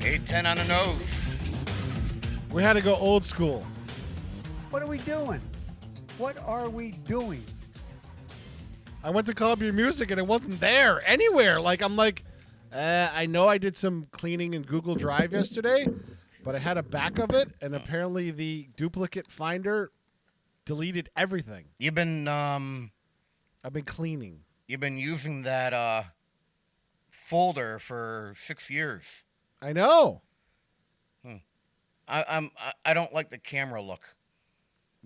8-10 on the nose. We had to go old school. What are we doing? What are we doing? I went to call up your music and it wasn't there anywhere. I know I did some cleaning in Google Drive yesterday, but I had a back of it, and apparently the duplicate finder deleted everything. You've been I've been cleaning. You've been using that folder for 6 years. I know. I don't like the camera look.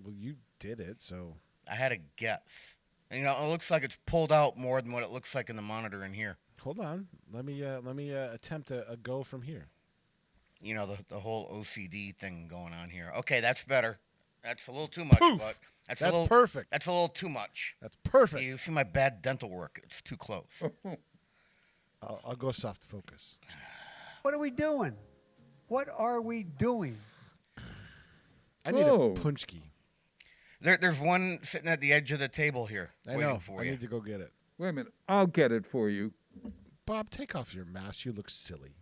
Well, you did it, so I had a guess. And, it looks like it's pulled out more than what it looks like in the monitor in here. hold on. Let me attempt a go from here. The whole OCD thing going on here. Okay, that's better. That's a little too much, Poof! but that's Perfect. That's a little too much. That's perfect. You see my bad dental work. It's too close. I'll go soft focus. What are we doing? What are we doing? I need a punchki. There's one sitting at the edge of the table here. I waiting know. For I you. need to go get it. Wait a minute. I'll get it for you. Bob, take off your mask. You look silly.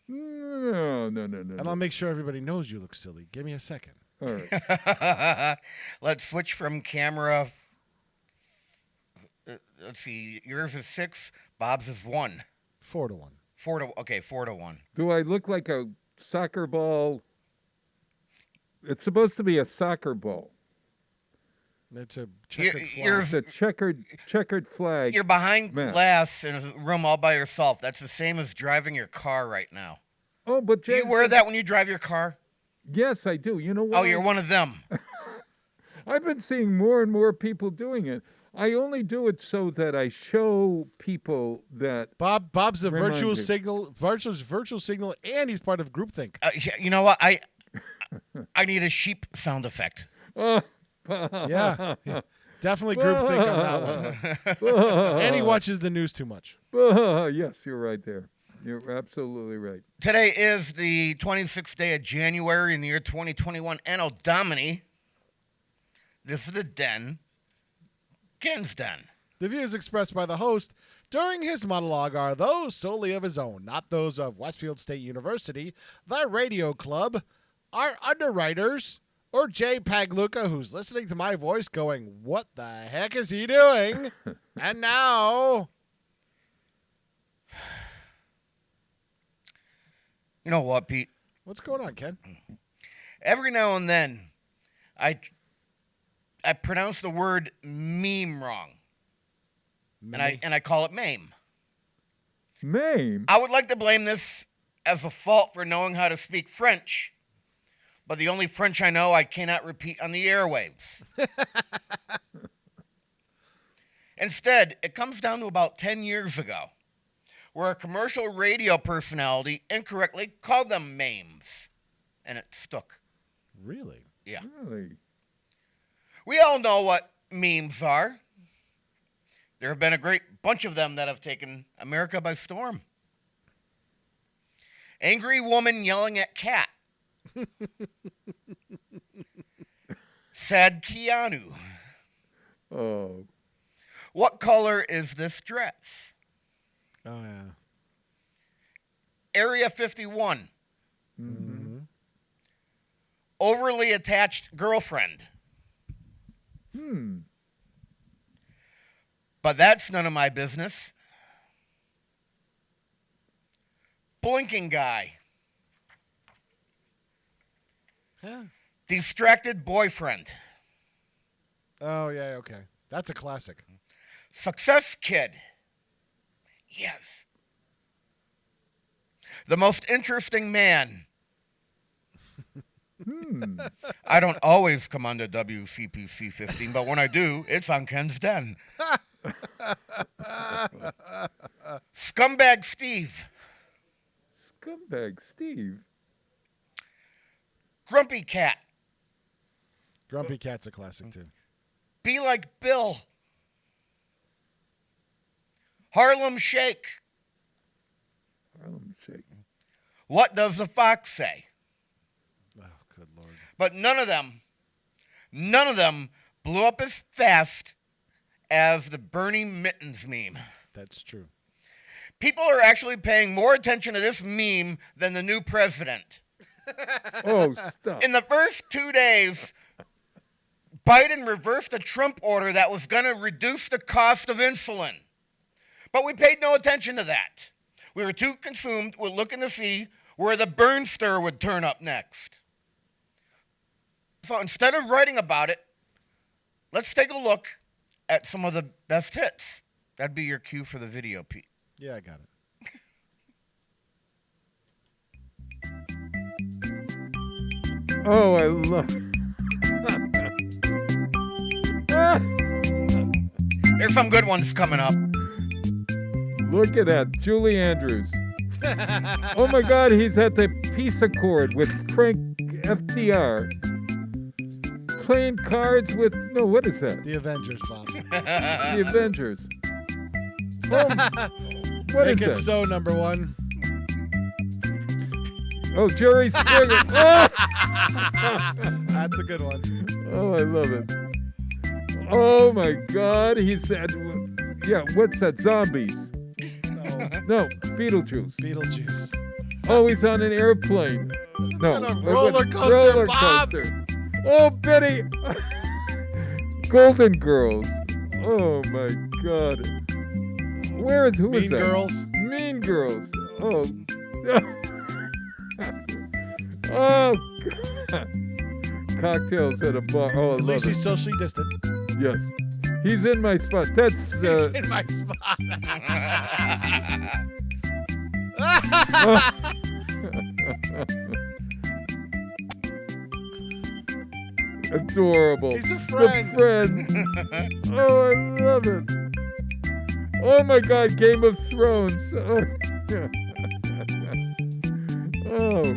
No. And I'll make sure everybody knows you look silly. Give me a second. All right. Let's switch from camera. Let's see. Yours is 6. Bob's is 1. 4-1. 4-1. Do I look like a soccer ball? It's supposed to be a soccer ball. It's a checkered You're- flag. It's a checkered flag. You're behind Matt. glass in a room all by yourself. That's the same as driving your car right now. Oh, but Do you Jay, wear that when you drive your car? Yes, I do. You know what? Oh, you're one of them. I've been seeing more and more people doing it. I only do it so that I show people that. Bob's a Remind virtual me. signal, virtual signal, and he's part of groupthink. You know what? I need a sheep sound effect. Yeah, definitely groupthink on that one. And he watches the news too much. Yes, you're right there. You're absolutely right. Today is the 26th day of January in the year 2021, Anno Domini. This is the Den. Ken's Den. The views expressed by the host during his monologue are those solely of his own, not those of Westfield State University, the Radio Club, our underwriters, or Jay Pagluca, who's listening to my voice going, what the heck is he doing? And now... You know what, Pete? What's going on, Ken? Every now and then, I pronounce the word meme wrong, and I call it mame. Mame? I would like to blame this as a fault for knowing how to speak French, but the only French I know I cannot repeat on the airwaves. Instead, it comes down to about 10 years ago, where a commercial radio personality incorrectly called them mames, and it stuck. Really? Yeah. Really? We all know what memes are. There have been a great bunch of them that have taken America by storm. Angry woman yelling at cat. Sad Keanu. Oh. What color is this dress? Oh, yeah. Area 51. Mm-hmm. Overly attached girlfriend. But that's none of my business. Blinking guy. Huh. Distracted boyfriend. Oh, yeah, okay. That's a classic. Success kid. Yes. The most interesting man. I don't always come on to WCPC 15, but when I do, it's on Ken's Den. Scumbag Steve. Scumbag Steve. Grumpy cat. Grumpy Cat's a classic, too. Be like Bill. Harlem Shake. Harlem Shake. What does the fox say? Oh, good Lord. But none of them blew up as fast as the Bernie Mittens meme. That's true. People are actually paying more attention to this meme than the new president. Oh, stop. In the first 2 days, Biden reversed a Trump order that was going to reduce the cost of insulin. But we paid no attention to that. We were too consumed with looking to see where the Burnster would turn up next. So instead of writing about it, let's take a look at some of the best hits. That'd be your cue for the video, Pete. Yeah, I got it. Oh, I love. There's some good ones coming up. Look at that, Julie Andrews. Oh my God, he's at the peace accord with Frank FDR. Playing cards with what is that? The Avengers, Bob. The Avengers. What is Make it that? so, number one. Oh, Jerry Springer. Oh! That's a good one. Oh, I love it. Oh my God, he said, yeah, what's that? Zombies. No, Beetlejuice. Beetlejuice. Oh, he's on an airplane. No, on a what- roller coaster, roller Bob. coaster. Oh, Betty. Golden Girls. Oh my God. Who is Mean that? Girls. Mean Girls. Oh. Oh. cocktails at a bar. Oh, I At love least it. he's socially distant. Yes. He's in my spot. That's He's in my spot. adorable. He's a friend. The friend. Oh, I love it. Oh my God, Game of Thrones. Oh. Oh.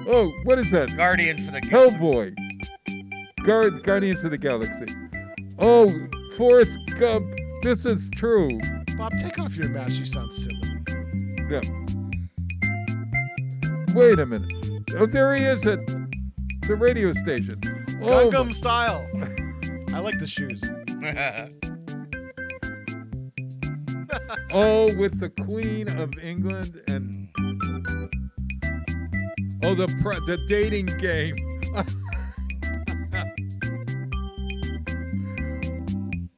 Oh, what is that? Guardians for the Galaxy. Hellboy. Guardians of the Galaxy. Oh, Forrest Gump. This is true. Bob, take off your mask. You sound silly. Yeah. Wait a minute. Oh, there he is at the radio station. Oh, Gangnam style. I like the shoes. oh, with the Queen of England and the dating game.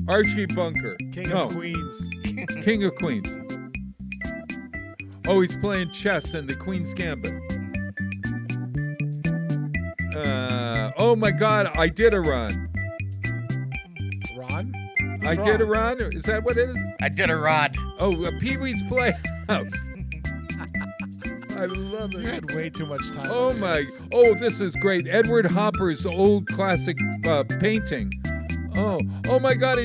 Archie Bunker. King no, of Queens. King of Queens. Oh, he's playing chess in the Queen's Gambit. Oh my God, I did a run. Ron? I did a run? Is that what it is? I did a rod. Oh, Pee-wee's Playhouse. I love it. You had way too much time. Oh on my! this. Oh, this is great. Edward Hopper's old classic painting. Oh my God!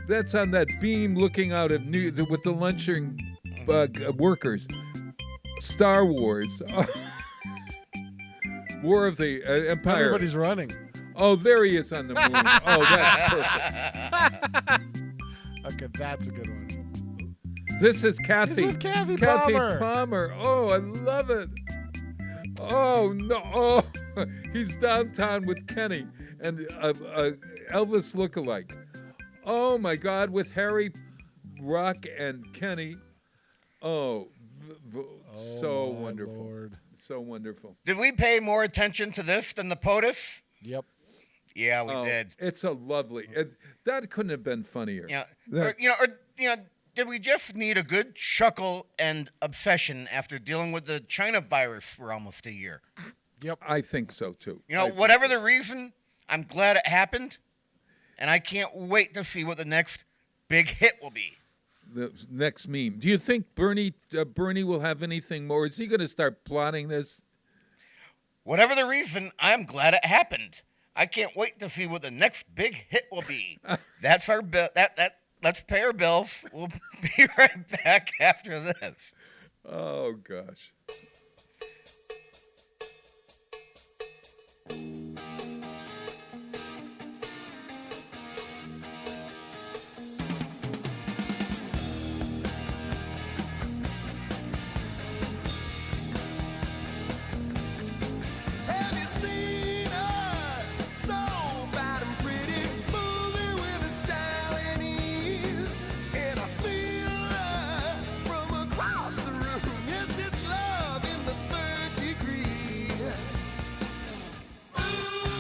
That's on that beam looking out of with the lunching workers. Star Wars. War of the Empire. Everybody's running. Oh, there he is on the moon. Oh, that's perfect. Okay, that's a good one. This is Kathy. He's with Kathy Palmer. Palmer. Oh, I love it. Oh no! Oh, he's downtown with Kenny and Elvis lookalike. Oh my God, with Harry, Rock, and Kenny. Oh, so my wonderful. Lord. So wonderful. Did we pay more attention to this than the POTUS? Yep. Yeah, we did. It's a lovely. That couldn't have been funnier. Yeah. That- Did we just need a good chuckle and obsession after dealing with the China virus for almost a year? Yep. I think so too. Whatever the reason, I'm glad it happened, and I can't wait to see what the next big hit will be. The next meme. Do you think Bernie will have anything more? Is he going to start plotting this? Whatever the reason, I'm glad it happened. I can't wait to see what the next big hit will be. That's our bill. Let's pay our bills. We'll be right back after this. Oh gosh. Have you seen her? So bad and pretty, moving with a style and ease. And I feel her from across the room. Yes, it's love in the third degree. Ooh,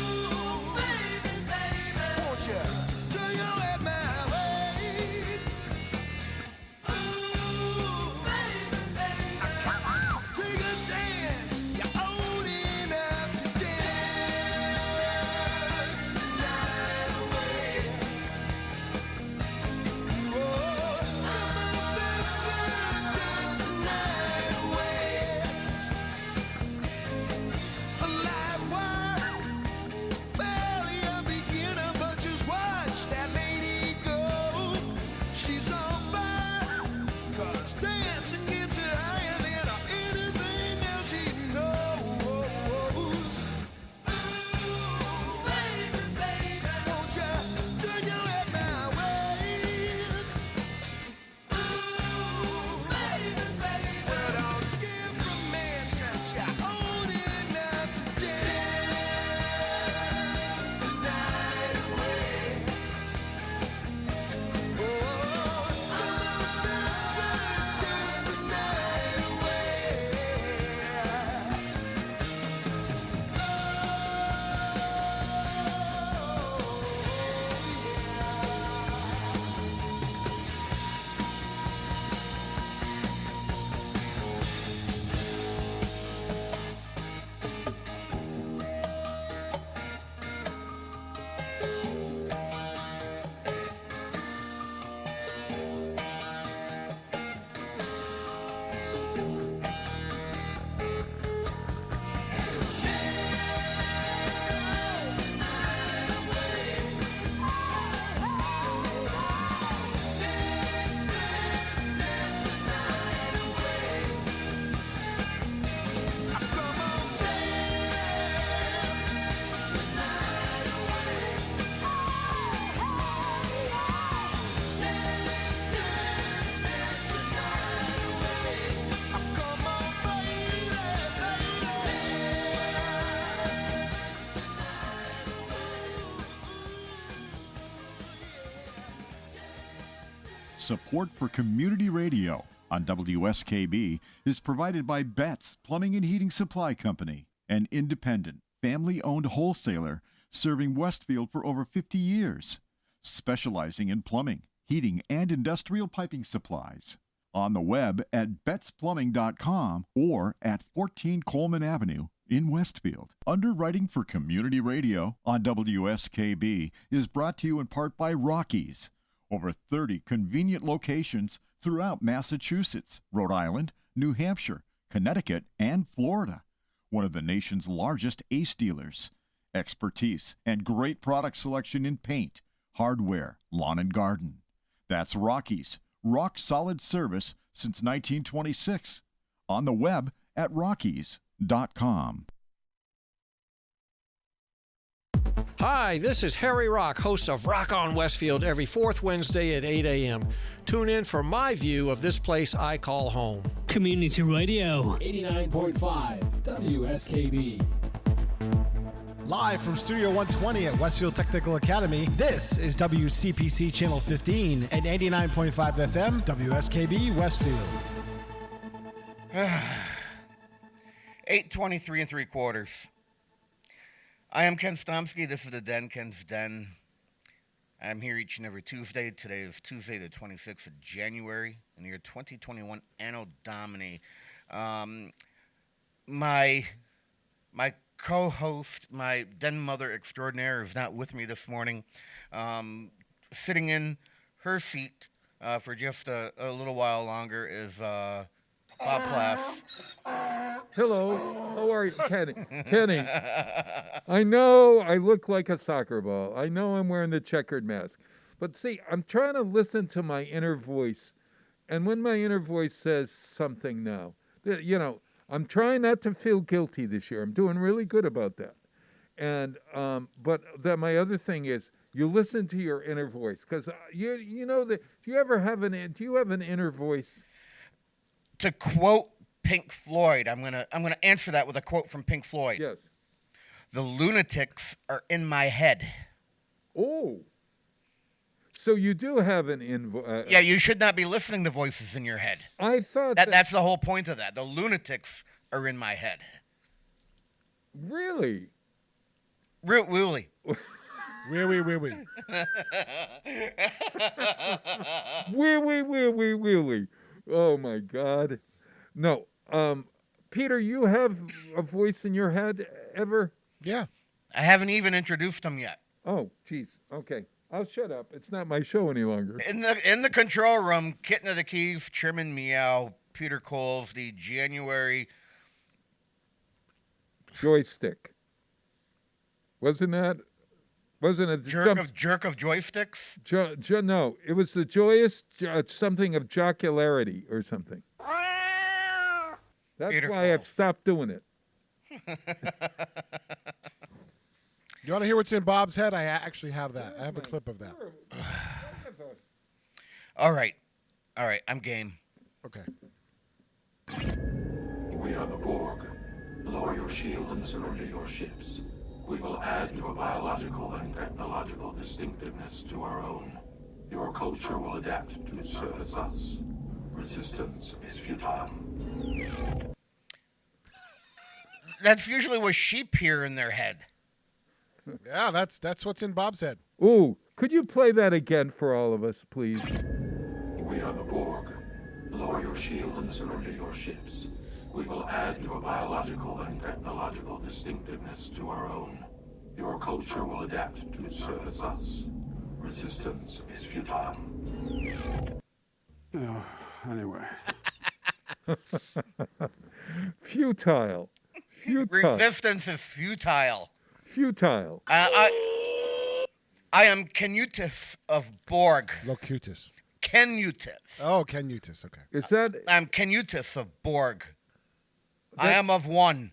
Support for community radio on WSKB is provided by Betts Plumbing and Heating Supply Company, an independent, family-owned wholesaler serving Westfield for over 50 years, specializing in plumbing, heating, and industrial piping supplies. On the web at bettsplumbing.com or at 14 Coleman Avenue in Westfield. Underwriting for community radio on WSKB is brought to you in part by Rockies. Over 30 convenient locations throughout Massachusetts, Rhode Island, New Hampshire, Connecticut, and Florida. One of the nation's largest ACE dealers. Expertise and great product selection in paint, hardware, lawn and garden. That's Rockies. Rock solid service since 1926. On the web at rockies.com. Hi, this is Harry Rock, host of Rock on Westfield every fourth Wednesday at 8 a.m. Tune in for my view of this place I call home. Community Radio. 89.5 WSKB. Live from Studio 120 at Westfield Technical Academy, this is WCPC Channel 15 and 89.5 FM, WSKB Westfield. 8:23 3/4. I am Ken Stomsky. This is the Den, Ken's Den. I'm here each and every Tuesday. Today is Tuesday, the 26th of January, in the year 2021, Anno Domini. My co-host, my den mother extraordinaire, is not with me this morning. Sitting in her seat for just a little while longer is Bob Plass. Hello. How are you, Kenny? Kenny. I know I look like a soccer ball. I know I'm wearing the checkered mask. But see, I'm trying to listen to my inner voice. And when my inner voice says something now, I'm trying not to feel guilty this year. I'm doing really good about that. And but that my other thing is you listen to your inner voice, because you know that. Do you have an inner voice? To quote Pink Floyd, I'm gonna answer that with a quote from Pink Floyd. Yes. The lunatics are in my head. Oh. So you do have an yeah, you should not be listening to voices in your head. I thought that's the whole point of that. The lunatics are in my head. Really? Really. Wee. Wee. Oh my God. No. Peter, you have a voice in your head ever? Yeah. I haven't even introduced him yet. Oh, geez. Okay. I'll shut up. It's not my show any longer. In the control room, Kitten of the Keys, Chairman Meow, Peter Coles, the January joystick. Wasn't it jerk of joysticks? No, it was the joyous something of jocularity or something. That's Peter why Coles. I've stopped doing it. You want to hear what's in Bob's head? I actually have that. I have a clip of that. All right. I'm game. Okay. We are the Borg. Lower your shields and surrender your ships. We will add your biological and technological distinctiveness to our own. Your culture will adapt to service us. Resistance is futile. That's usually what sheep hear in their head. Yeah, that's what's in Bob's head. Ooh, could you play that again for all of us, please? We are the Borg. Lower your shields and surrender your ships. We will add your biological and technological distinctiveness to our own. Your culture will adapt to service us. Resistance is futile. Oh, anyway. Futile. Resistance is futile. Futile. I am Canutus of Borg. Locutus. Canutus. Oh, Canutus. Okay. Is that? I'm Canutus of Borg. I am of one.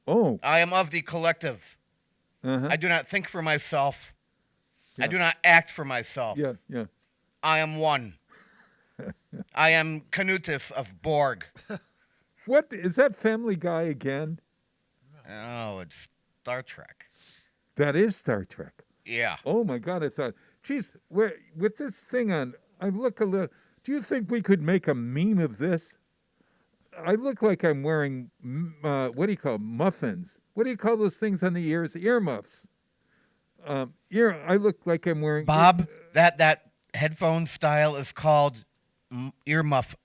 Oh. I am of the collective. Uh-huh. I do not think for myself. Yeah. I do not act for myself. Yeah. I am one. I am Canutus of Borg. What is that Family Guy again? Oh, it's Star Trek. That is Star Trek. Yeah. Oh my God! I thought, geez, with this thing on I look a little. Do you think we could make a meme of this? I look like I'm wearing what do you call muffins? What do you call those things on the ears? Earmuffs. I look like I'm wearing Bob, that headphone style is called earmuff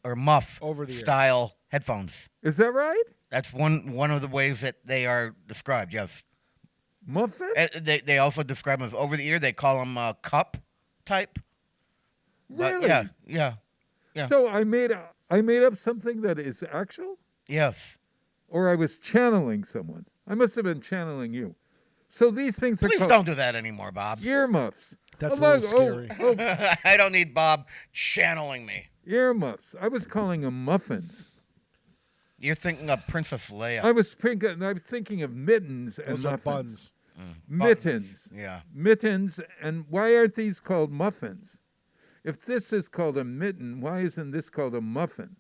or muff Over the ear. style headphones. Is that right? That's one of the ways that they are described. Yes. Muffin? They also describe them as over the ear. They call them cup type. But Really? yeah. So I made up something that is actual, Yes. or I was channeling someone. I must have been channeling you. So these things are Please called don't do that anymore, Bob. earmuffs. That's a look, little scary. I don't need Bob channeling me. Earmuffs. I was calling them muffins. You're thinking of Princess Leia. I'm thinking of mittens and Those are muffins. buns. Mittens. Yeah. Mittens. And why aren't these called muffins? If this is called a mitten, why isn't this called a muffin?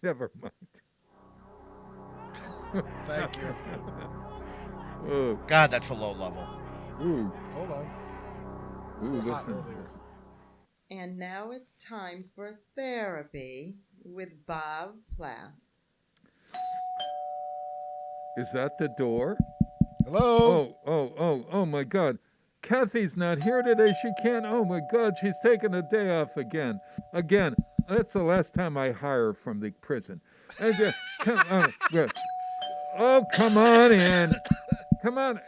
Never mind. Thank you. Oh, God, that's a low level. ooh, Hold on. ooh, Hot listen to earlier. this. And now it's time for therapy with Bob Plass. Is that the door? Hello. Oh my God. Kathy's not here today. She can't. Oh my God, she's taking a day off again. Again. That's the last time I hire her from the prison. And, come on. Oh, come on in. Come on.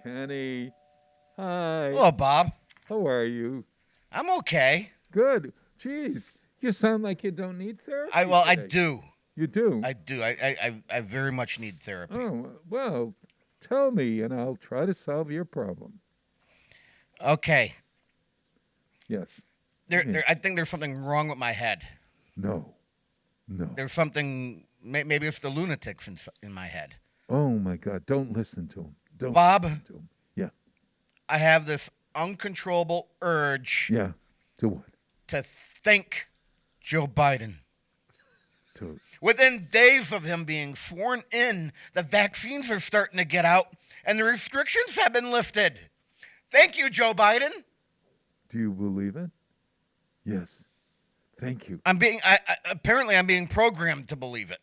Kenny. Hi. Hello, Bob. How are you? I'm okay. Good. Jeez. You sound like you don't need therapy. I today. do. You do? I do. I very much need therapy. Oh, well, tell me and I'll try to solve your problem. Okay. Yes. I think there's something wrong with my head. No. There's something. Maybe it's the lunatics in my head. Oh my God! Don't listen to him. Don't Bob. listen to him. Yeah. I have this uncontrollable urge Yeah. To what? to think Joe Biden. To Within days of him being sworn in, the vaccines are starting to get out and the restrictions have been lifted. Thank you, Joe Biden. do you believe it? Yes. Thank you. Apparently I'm being programmed to believe it.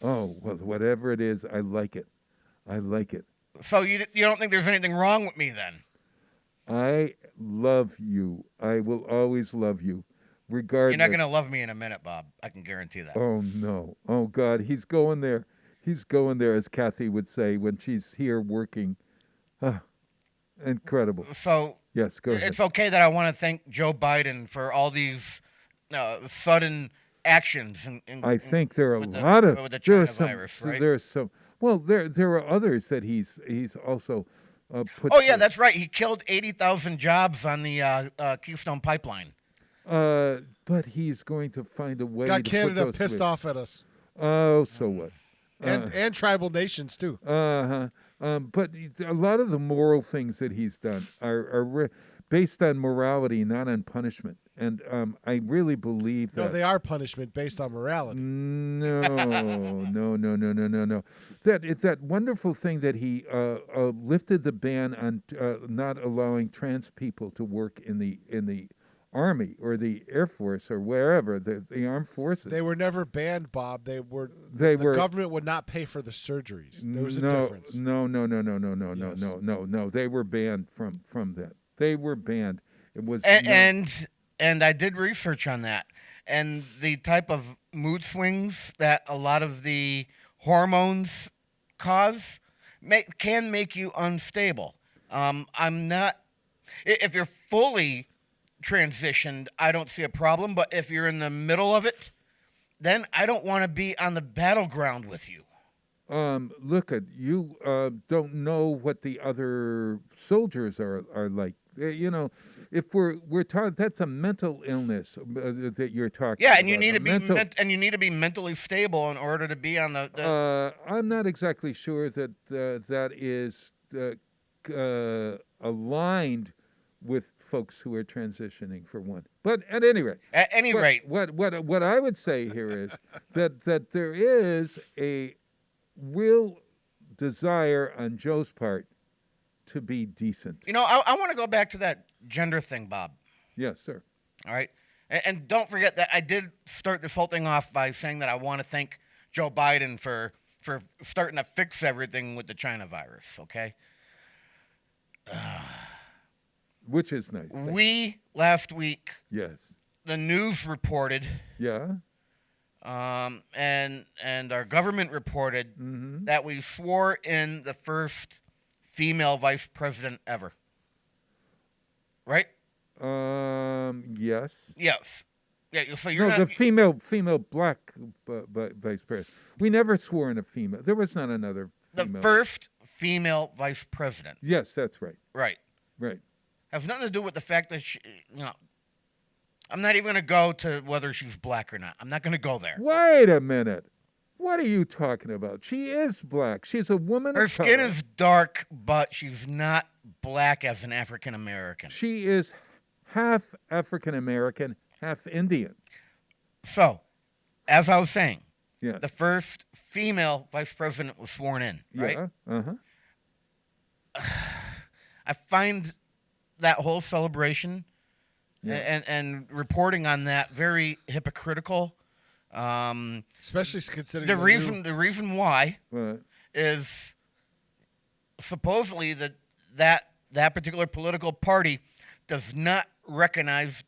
Oh well, whatever it is, I like it. I like it. So you don't think there's anything wrong with me then? I love you. I will always love you, regardless. You're not going to love me in a minute, Bob. I can guarantee that. Oh no. Oh God, he's going there. He's going there, as Kathy would say when she's here working. Ah, incredible. So Yes, go ahead. it's okay that I want to thank Joe Biden for all these sudden actions. I think there are a with the- lot of with the there are China some virus, right? there are some. Well, there are others that he's also put. Oh yeah, through. that's right. He killed 80,000 jobs on the Keystone Pipeline. But he's going to find a way Got to Canada put those pissed through. off at us. Oh, so what? And tribal nations, too. But a lot of the moral things that he's done are based on morality, not on punishment. And I really believe that. No, they are punishment based on morality. No. It's that wonderful thing that he lifted the ban on not allowing trans people to work in the Army or the Air Force or wherever the armed forces. They were never banned, Bob. The government would not pay for the surgeries. There was a difference. No. They were banned from that. They were banned. It was And I did research on that. And the type of mood swings that a lot of the hormones cause can make you unstable. I'm not. If you're fully transitioned, I don't see a problem. But if you're in the middle of it, then I don't want to be on the battleground with you. Look at you. Don't know what the other soldiers are like. If we're talking, that's a mental illness that you're talking. Yeah, about. and you need to be mental. you need to be mentally stable in order to be on the I'm not exactly sure that that is aligned with folks who are transitioning, for one. But at any rate, what I would say here is that there is a real desire on Joe's part to be decent. You know, I want to go back to that gender thing, Bob. Yes, sir. All right. And don't forget that I did start this whole thing off by saying that I want to thank Joe Biden for starting to fix everything with the China virus, okay? Which is nice. Last week, Yes. the news reported, Yeah. and our government reported that we swore in the first female vice president ever. Right? Yes. Yes. Yeah, so you're No, not, the female black vice president. We never swore in a female. There was not another the female. first female vice president. Yes, that's right. Right. Right. Has nothing to do with the fact that she, I'm not even going to go to whether she's black or not. I'm not going to go there. Wait a minute. What are you talking about? She is black. She's a woman Her of skin color. is dark, but she's not black as an African American. She is half African American, half Indian. So, as I was saying, Yeah. the first female vice president was sworn in, right? Yeah. Uh-huh. I find that whole celebration and reporting on that very hypocritical. Especially considering The reason why Right. is supposedly that particular political party does not recognize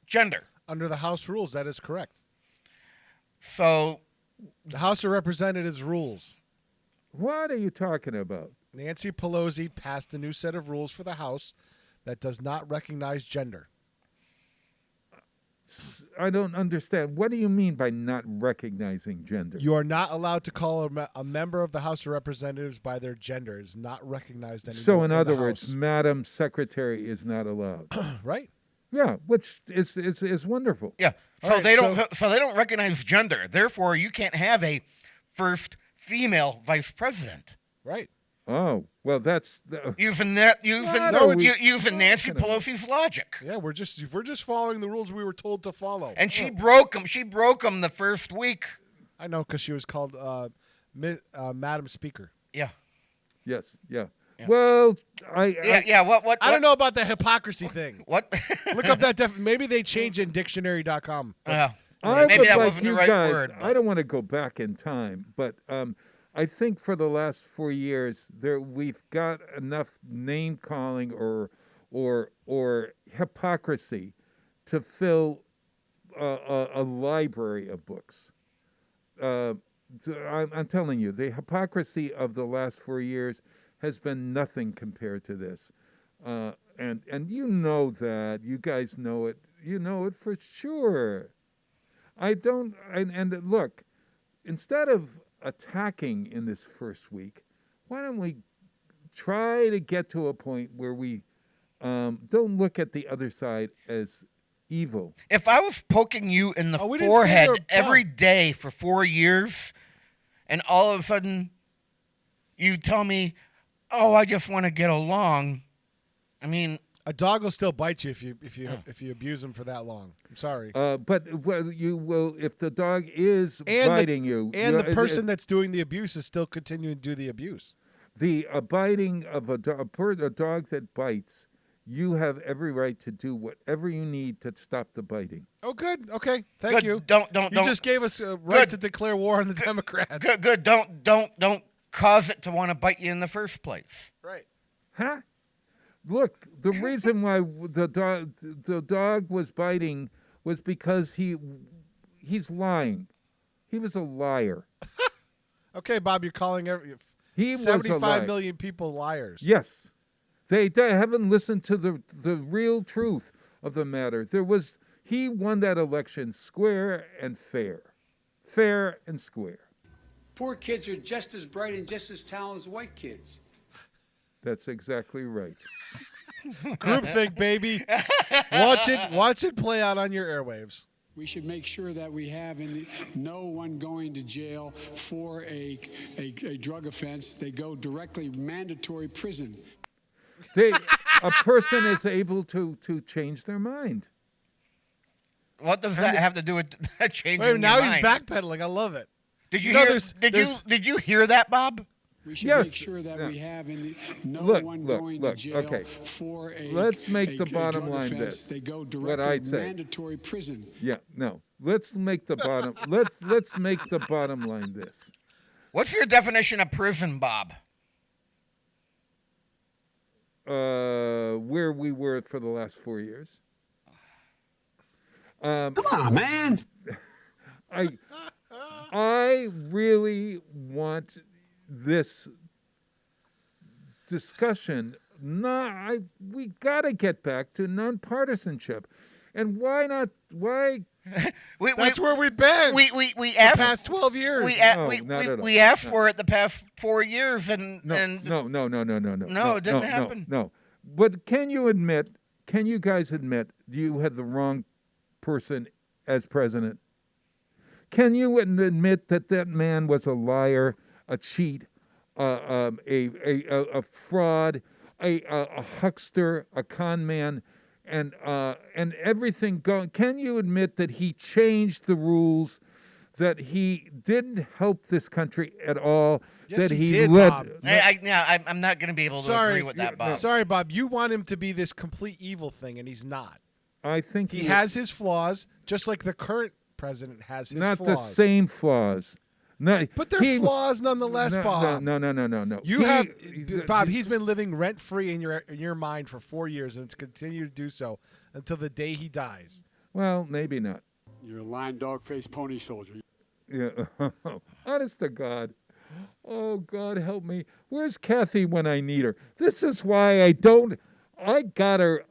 gender. under the House rules, that is correct. So The House of Representatives rules. What are you talking about? Nancy Pelosi passed a new set of rules for the House that does not recognize gender. I don't understand. What do you mean by not recognizing gender? You are not allowed to call a member of the House of Representatives by their gender. It is not recognized anymore. So, in the other words, House. Madam Secretary is not allowed. Right? Yeah, which is wonderful. yeah, All so right, they so- don't so they don't recognize gender. Therefore, you can't have a first female vice president. Right. Oh, well, that's Using What are we using Nancy talking about? Pelosi's logic. Yeah, we're just following the rules we were told to follow. And she broke them. She broke them the first week. I know because she was called Madam Speaker. Yeah. yes, yeah. Well, Yeah. What? I don't know about the hypocrisy thing. What? Look up that maybe they changed it in dictionary.com. I maybe would that like wasn't you the right guys. word. I don't want to go back in time, but I think for the last 4 years we've got enough name calling or hypocrisy to fill a library of books. I'm telling you, the hypocrisy of the last 4 years has been nothing compared to this, and you know that. You guys know it. You know it for sure. I don't. And look, instead of attacking in this first week, why don't we try to get to a point where we don't look at the other side as evil? If I was poking you in the we didn't say forehead you were every day for 4 years, and all of a sudden you tell me, "Oh, I just want to get along," I mean, A dog will still bite you if you abuse him for that long. I'm sorry. But you will if the dog is And biting you, And you- the person that's doing the abuse is still continuing to do the abuse. the biting of a dog that bites, you have every right to do whatever you need to stop the biting. Oh, good. Okay. Thank good. you. Don't. You just gave us a right Good. to declare war on the Democrats. Good. Don't cause it to want to bite you in the first place. Right. Huh? Look, the reason why the dog was biting was because he's lying. He was a liar. Okay, Bob, you're calling He was a 75 liar. million people liars. Yes. They haven't listened to the real truth of the matter. He won that election square and fair. Fair and square. Poor kids are just as bright and just as talented as white kids. That's exactly right. Groupthink, baby. Watch it play out on your airwaves. We should make sure that we have no one going to jail for a drug offense. They go directly mandatory prison. A person is able to change their mind. What does that have to do with changing Wait, now your he's mind? backpedaling. I love it. Did you know, hear? Did you hear that, Bob? We should Yes. make sure that Yeah. we have no Look, one look, going look, to jail okay. for a Let's make a the bottom drug line offense. this. They go What direct I'd to say. mandatory prison. Yeah, no. Let's make the bottom. let's make the bottom line this. What's your definition of prison, Bob? Where we were for the last 4 years. Come on, man. I really want this discussion. We got to get back to nonpartisanship, and why not? Why? That's where we've been. We the asked past 12 years. We asked for it the past 4 years, and No, it didn't happen. No. But can you guys admit you had the wrong person as president? Can you admit that man was a liar, a cheat, a fraud, a huckster, a con man, and everything going? Can you admit that he changed the rules, that he didn't help this country at all? Yes, that he he did, led. Bob. I'm not going to be able to agree with that, Bob. Sorry, Bob. You want him to be this complete evil thing, and he's not. I think he has his flaws, just like the current president has his not flaws. the same flaws. No, But they're flaws nonetheless, Bob. No. Bob. He's been living rent free in your mind for 4 years, and it's continued to do so until the day he dies. Well, maybe not. You're a lying dog-faced pony soldier. Yeah, honest to God. Oh, God help me. Where's Kathy when I need her? This is why I got her.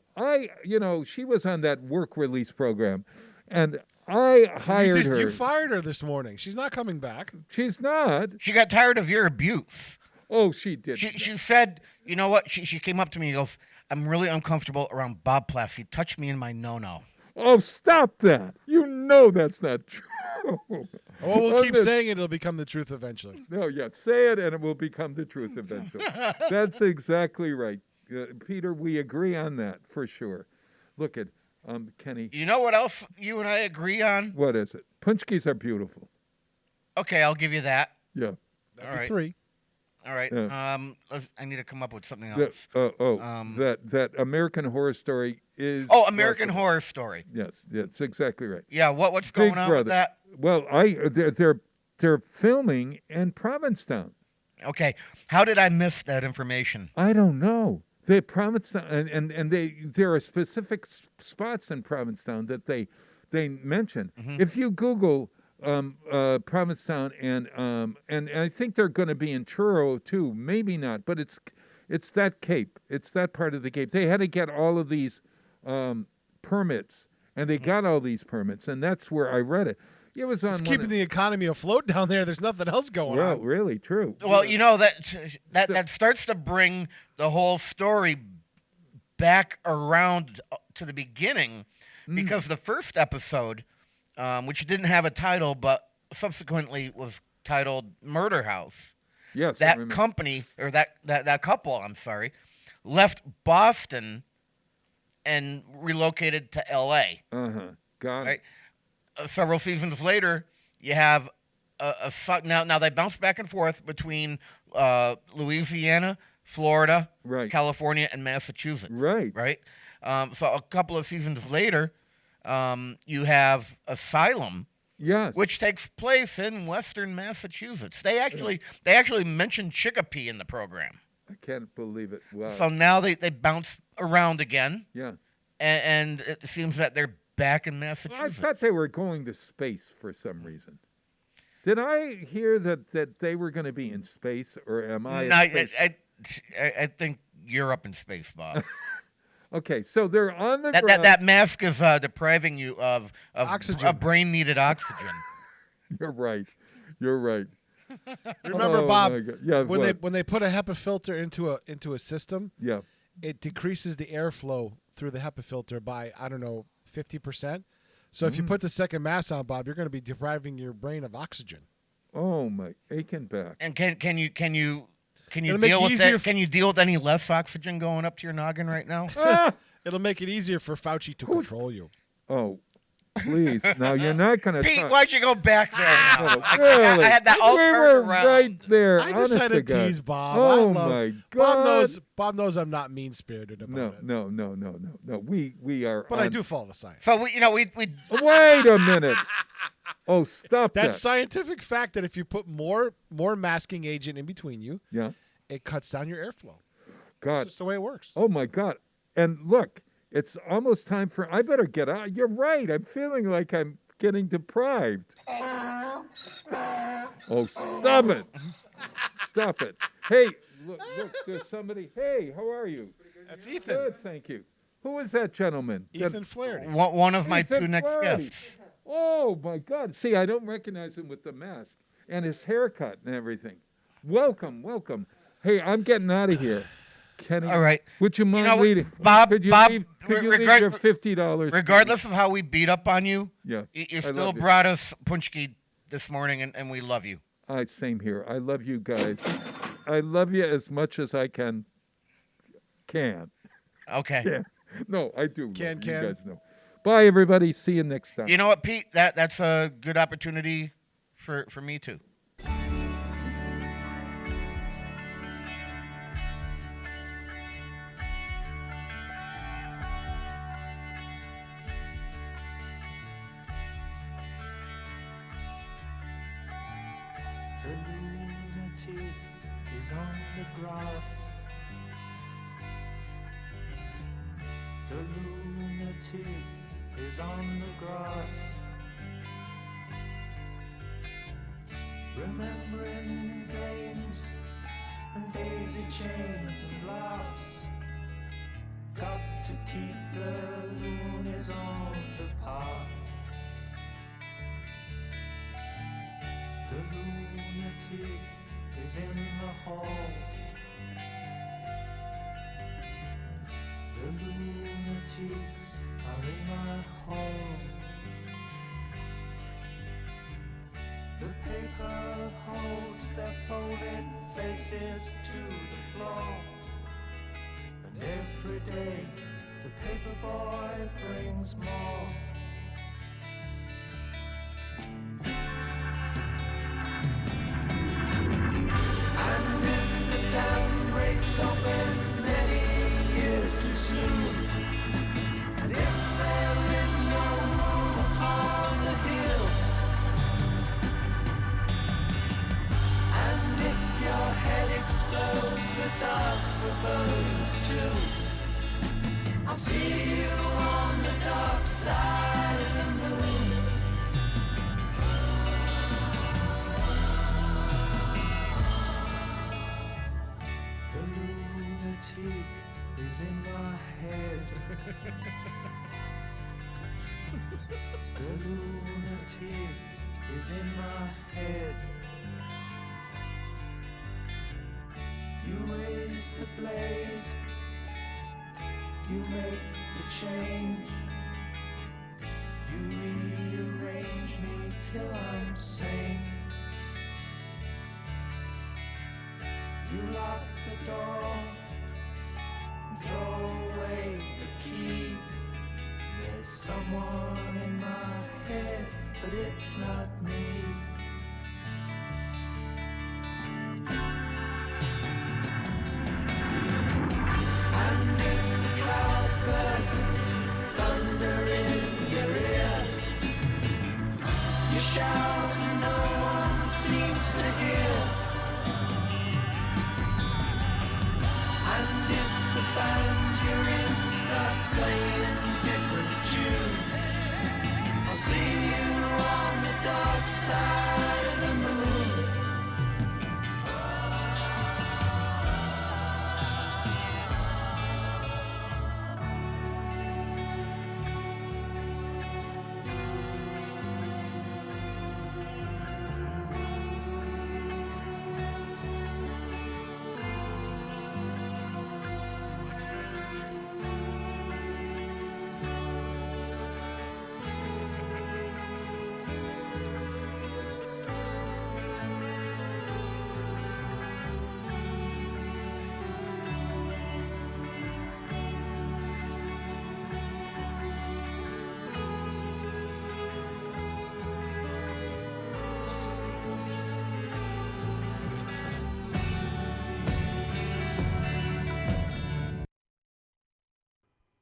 She was on that work release program, and I hired her. You fired her this morning. She's not coming back. She's not. She got tired of your abuse. Oh, she did. She said, you know what? She came up to me and goes, I'm really uncomfortable around Bob Plaff. He touched me in my no-no. Oh, stop that. You know that's not true. Oh, we'll keep saying it. It'll become the truth eventually. No, yeah. Say it and it will become the truth eventually. That's exactly right. Peter, we agree on that for sure. Look at Kenny. You know what else you and I agree on? What is it? Punchkis are beautiful. Okay, I'll give you that. Yeah. All right. 3. All right. Yeah. I need to come up with something else. That American Horror Story is. Oh, American Horror Story. Yes, that's exactly right. Yeah. What's going Big on Brother. with that? Well, they're filming in Provincetown. Okay. How did I miss that information? I don't know. They Provincetown, and there are specific spots in Provincetown that they mention. Mm-hmm. If you Google Provincetown and I think they're going to be in Truro too, maybe not, but it's that Cape, it's that part of the Cape. They had to get all of these permits, and they got all these permits, and that's where I read it. It was on. It's keeping the economy afloat down there. There's nothing else going on. Well, really true. Well, you know that starts to bring the whole story back around to the beginning, because the first episode, which didn't have a title but subsequently was titled Murder House. Yes, that company or that couple, I'm sorry, left Boston and relocated to L.A. Got it. Right? Several seasons later, you have now they bounce back and forth between Louisiana, Florida, right, California, and Massachusetts. Right. So a couple of seasons later, you have Asylum. Yes. Which takes place in Western Massachusetts. They actually mentioned Chicopee in the program. I can't believe it. Wow. So now they bounce around again. Yeah. And it seems that they're back in Massachusetts. I thought they were going to space for some reason. Did I hear that they were going to be in space, or am I? I think you're up in space, Bob. Okay, so they're on the ground. That mask is depriving you of oxygen, of brain-needed oxygen. You're right. Remember, Oh, Bob, my God. Yeah, when they put a HEPA filter into a system, yeah, it decreases the airflow through the HEPA filter by 50%. So if you put the second mask on, Bob, you're going to be depriving your brain of oxygen. Oh my aching back. And can you It'll deal make it with that? easier Can you deal with any less oxygen going up to your noggin right now? It'll make it easier for Fauci to control you. Oh, Please. Now, you're not going to Pete, talk. why'd you go back there? Now? Oh, really? I had that all we turned were around. right there. I just had to honest to God. tease Bob. Oh, I love, my Bob God. knows I'm not mean spirited about it. No. We are. But I do follow the science. So we Wait a minute. Oh, stop that. That's scientific fact that if you put more masking agent in between you, Yeah. it cuts down your airflow. God. That's just the way it works. Oh, my God. And look, it's almost time for. I better get out. You're right. I'm feeling like I'm getting deprived. Oh, stop it. Stop it. Hey, look, there's somebody. Hey, how are you? That's Ethan. Good, thank you. Who is that gentleman? Ethan Flaherty. one of my Ethan two next Flaherty. guests. Oh, my God. See, I don't recognize him with the mask and his haircut and everything. Welcome. Hey, I'm getting out of here. Kenny, All right. Would you mind know, leaving? Bob- could you Bob, leave, could you regard- leave your $50? Regardless of how we beat up on you, Yeah, you I still love you. brought us punchki this morning, and we love you. Same here. I love you guys. I love you as much as I can. Okay. Yeah. No, I do. Can. You guys know. Bye, everybody. See you next time. You know what, Pete? That's a good opportunity for me too. The lunatic is on the grass. The lunatic is on the grass. Remembering games and daisy chains and laughs. Got to keep the loonies on the path. The lunatic is in the hall. The lunatics are in my hall. The paper holds their folded faces to the floor. And every day the paper boy brings more. And if the dam breaks open many years too soon, and if there is no room upon the hill, and if your head explodes for dark forebodings too, I'll see you on the dark side of the moon. The lunatic is in my head. The lunatic is in my head. You raise the blade, you make the change. You rearrange me till I'm sane. You lock the door and throw away the key. There's someone in my head, but it's not me. And if the cloud bursts, thunder in your ear, you shout and no one seems to hear. And if the band you're in starts playing different tunes, I'll see you on the dark side.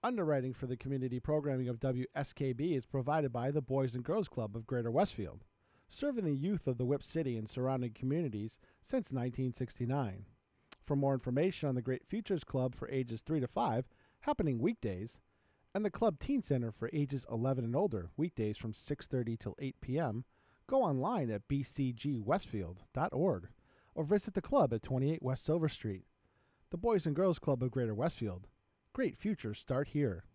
Underwriting for the community programming of WSKB is provided by the Boys and Girls Club of Greater Westfield, serving the youth of the Whip City and surrounding communities since 1969. For more information on the Great Futures Club for ages 3 to 5, happening weekdays, and the Club Teen Center for ages 11 and older, weekdays from 6:30 till 8 p.m., go online at bcgwestfield.org or visit the club at 28 West Silver Street. The Boys and Girls Club of Greater Westfield. Great futures start here.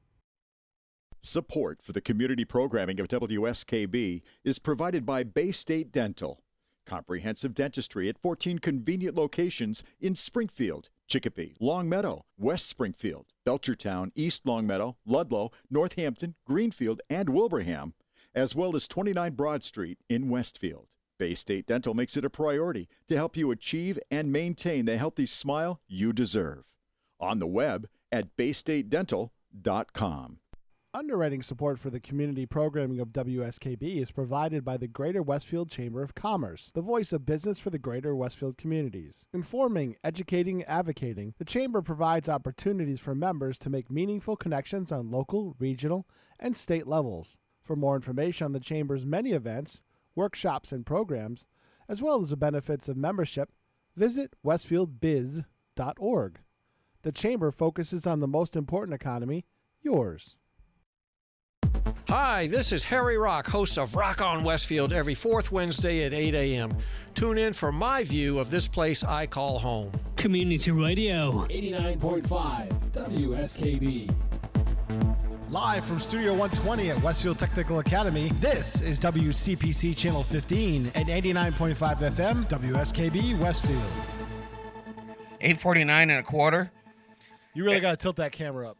Support for the community programming of WSKB is provided by Bay State Dental. Comprehensive dentistry at 14 convenient locations in Springfield, Chicopee, Longmeadow, West Springfield, Belchertown, East Longmeadow, Ludlow, Northampton, Greenfield, and Wilbraham, as well as 29 Broad Street in Westfield. Bay State Dental makes it a priority to help you achieve and maintain the healthy smile you deserve. On the web at baystatedental.com. Underwriting support for the community programming of WSKB is provided by the Greater Westfield Chamber of Commerce, the voice of business for the Greater Westfield communities. Informing, educating, advocating, the Chamber provides opportunities for members to make meaningful connections on local, regional, and state levels. For more information on the Chamber's many events, workshops, and programs, as well as the benefits of membership, visit westfieldbiz.org. The Chamber focuses on the most important economy, yours. Hi, this is Harry Rock, host of Rock on Westfield every fourth Wednesday at 8 a.m. Tune in for my view of this place I call home. Community Radio. 89.5 WSKB. Live from Studio 120 at Westfield Technical Academy, this is WCPC Channel 15 at 89.5 FM, WSKB Westfield. 849 and a quarter. You really got to tilt that camera up.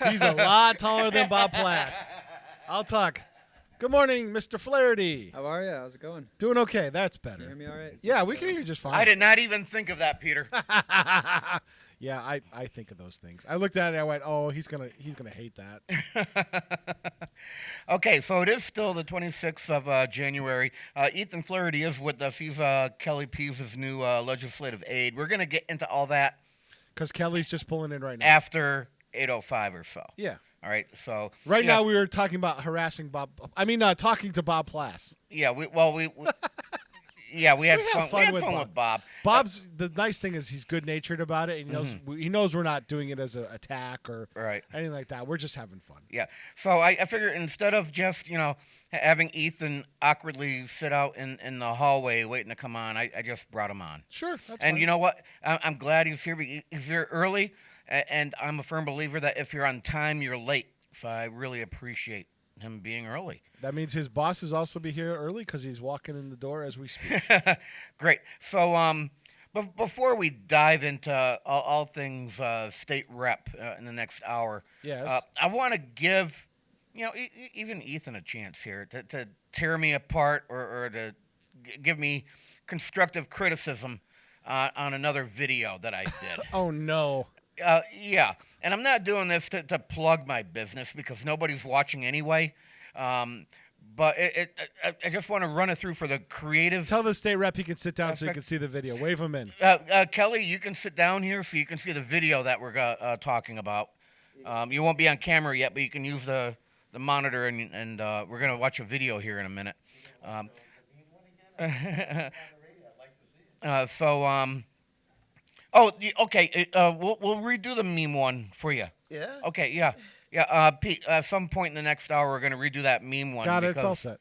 He's a lot taller than Bob Plass. I'll talk. Good morning, Mr. Flaherty. How are you? How's it going? Doing okay. That's better. Can you hear me all right? Yeah, we can hear you just fine. I did not even think of that, Peter. Yeah, I think of those things. I looked at it and I went, oh, he's gonna hate that. Okay, so it is still the 26th of January. Ethan Flaherty is with us. He's Kelly Peeves' new legislative aide. We're going to get into all that because Kelly's just pulling in right now. After 8:05 or so. Yeah. All right, so right now we were talking about harassing Bob. talking to Bob Plass. Yeah, we had fun with Bob. Bob's the nice thing is he's good natured about it. And he knows we're not doing it as an attack or anything like that. We're just having fun. Yeah. So I figured instead of just having Ethan awkwardly sit out in the hallway waiting to come on, I just brought him on. Sure, that's and fine. You know what? I'm glad he's here. He's here early. And I'm a firm believer that if you're on time, you're late. So I really appreciate him being early. That means his bosses also be here early because he's walking in the door as we speak. Great. So before we dive into all things state rep in the next hour, yes. I want to give even Ethan a chance here to tear me apart or to give me constructive criticism on another video that I did. Oh, no. Yeah, and I'm not doing this to plug my business because nobody's watching anyway. But I just want to run it through for the creative. Tell the state rep he can sit down so you can see the video. Wave him in. Kelly, you can sit down here so you can see the video that we're talking about. You won't be on camera yet, but you can use the monitor, and we're going to watch a video here in a minute. Oh, okay. We'll redo the meme one for you. Yeah. Okay. Yeah. Yeah. Pete, at some point in the next hour, we're gonna redo that meme one. Got it. Because, It's all set.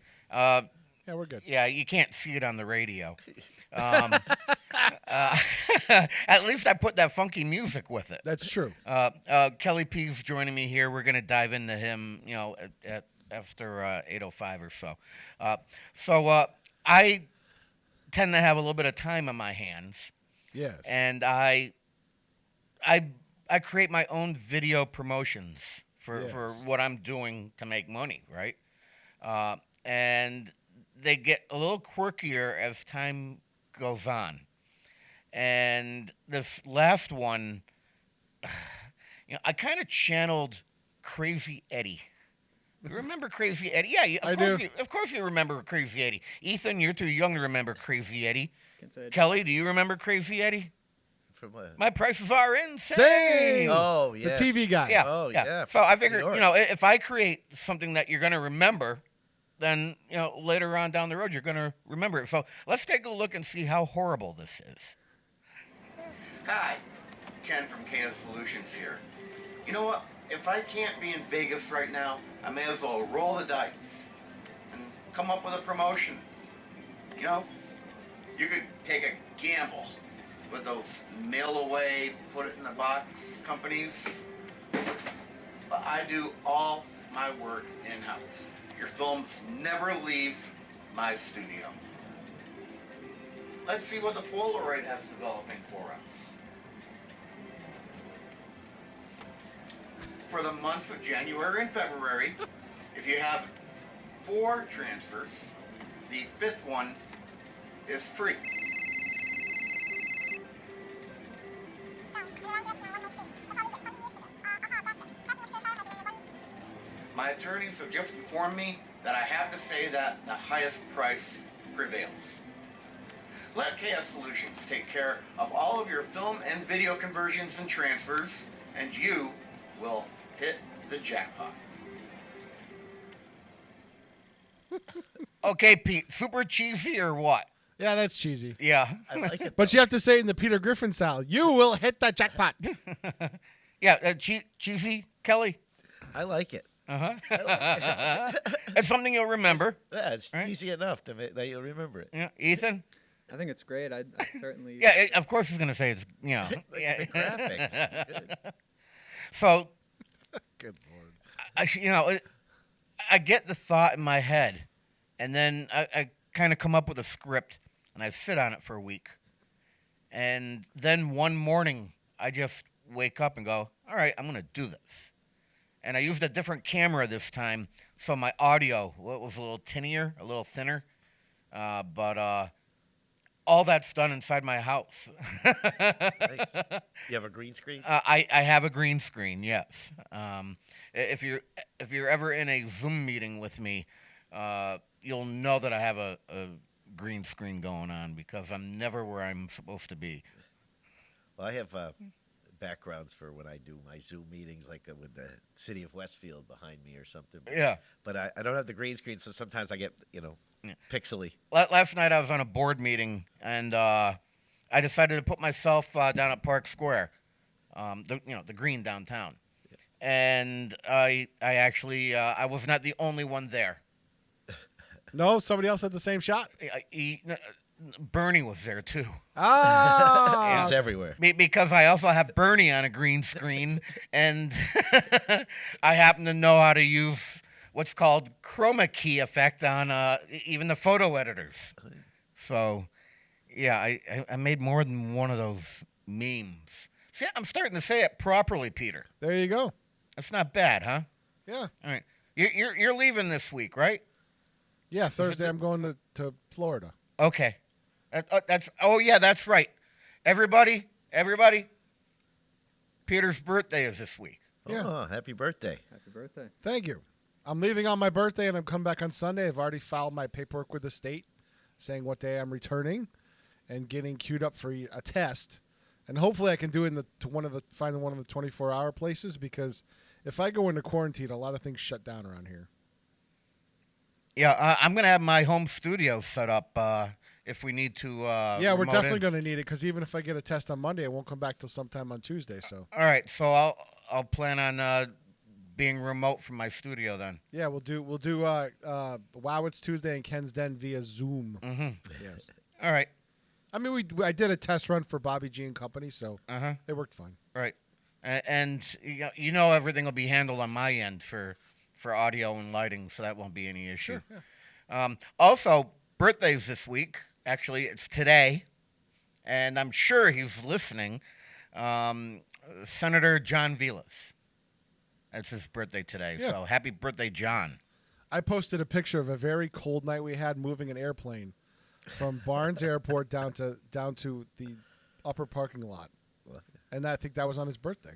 Yeah, we're good. Yeah, you can't see it on the radio. At least I put that funky music with it. That's true. Kelly Peeves joining me here. We're gonna dive into him. After 8:05 or so. So I tend to have a little bit of time on my hands. Yes. And I create my own video promotions for what I'm doing to make money, right? And they get a little quirkier as time goes on. And this last one, I kind of channeled Crazy Eddie. You remember Crazy Eddie? Yeah, of course you remember Crazy Eddie. Ethan, you're too young to remember Crazy Eddie. Kelly, do you remember Crazy Eddie? From what? My prices are insane. Same. Oh, The yes. TV guy. Yeah. Oh, yeah. So I from figured, New York. if I create something that you're going to remember, then, later on down the road, you're going to remember it. So let's take a look and see how horrible this is. Hi, Ken from KS Solutions here. You know what? If I can't be in Vegas right now, I may as well roll the dice and come up with a promotion. You could take a gamble with those mail away, put it in the box companies. But I do all my work in-house. Your films never leave my studio. Let's see what the Polaroid has developing for us. For the months of January and February, if you have 4 transfers, the 5th one is free. My attorneys have just informed me that I have to say that the highest price prevails. Let KS Solutions take care of all of your film and video conversions and transfers, and you will hit the jackpot. Okay, Pete, super cheesy or what? Yeah, that's cheesy. Yeah. I like it. But you have to say it in the Peter Griffin style. You will hit the jackpot. Yeah, cheesy, Kelly. I like it. It's something you'll remember. Yeah, it's Right? easy enough that you'll remember it. Yeah, Ethan. I think it's great. I certainly. Yeah, of course he's gonna say it's The graphics. Good. So, Good Lord. I get the thought in my head, and then I kind of come up with a script, and I sit on it for a week, and then one morning I just wake up and go, all right, I'm gonna do this. And I used a different camera this time, so my audio was a little tinnier, a little thinner. But all that's done inside my house. Nice. You have a green screen? I have a green screen, yes. If you're ever in a Zoom meeting with me, you'll know that I have a green screen going on because I'm never where I'm supposed to be. Well, I have backgrounds for when I do my Zoom meetings, like with the city of Westfield behind me or something. Yeah. But I don't have the green screen, so sometimes I get, pixely. Last night I was on a board meeting, and I decided to put myself down at Park Square, the green downtown. And I actually I was not the only one there. No, somebody else had the same shot. Bernie was there too. Ah, He's everywhere. Because I also have Bernie on a green screen, and I happen to know how to use what's called chroma key effect on even the photo editors. So, yeah, I made more than one of those memes. See, I'm starting to say it properly, Peter. there you go. That's not bad, huh? Yeah, All right, you're leaving this week, right? yeah. Thursday I'm going to Florida. Okay. That's right. Everybody, Peter's birthday is this week. Yeah. Oh, happy birthday. Happy birthday. Thank you. I'm leaving on my birthday, and I'm coming back on Sunday. I've already filed my paperwork with the state, saying what day I'm returning, and getting queued up for a test. And hopefully, I can do it in find one of the 24-hour places, because if I go into quarantine, a lot of things shut down around here. Yeah, I'm gonna have my home studio set up if we need to. Yeah, we're remote definitely in. going to need it, because even if I get a test on Monday, I won't come back till sometime on Tuesday. So All right, so I'll plan on being remote from my studio then. yeah, we'll do Wow It's Tuesday and Ken's Den via Zoom. Mm-hmm. Yes. All right. I mean, I did a test run for Bobby G and Company, so it worked fine. Right. And everything will be handled on my end for audio and lighting, so that won't be any issue. Sure, yeah. Also, birthdays this week. Actually, it's today, and I'm sure he's listening. Senator John Vilas. That's his birthday today. Yeah. So happy birthday, John. I posted a picture of a very cold night we had moving an airplane from Barnes Airport down to the upper parking lot, and I think that was on his birthday.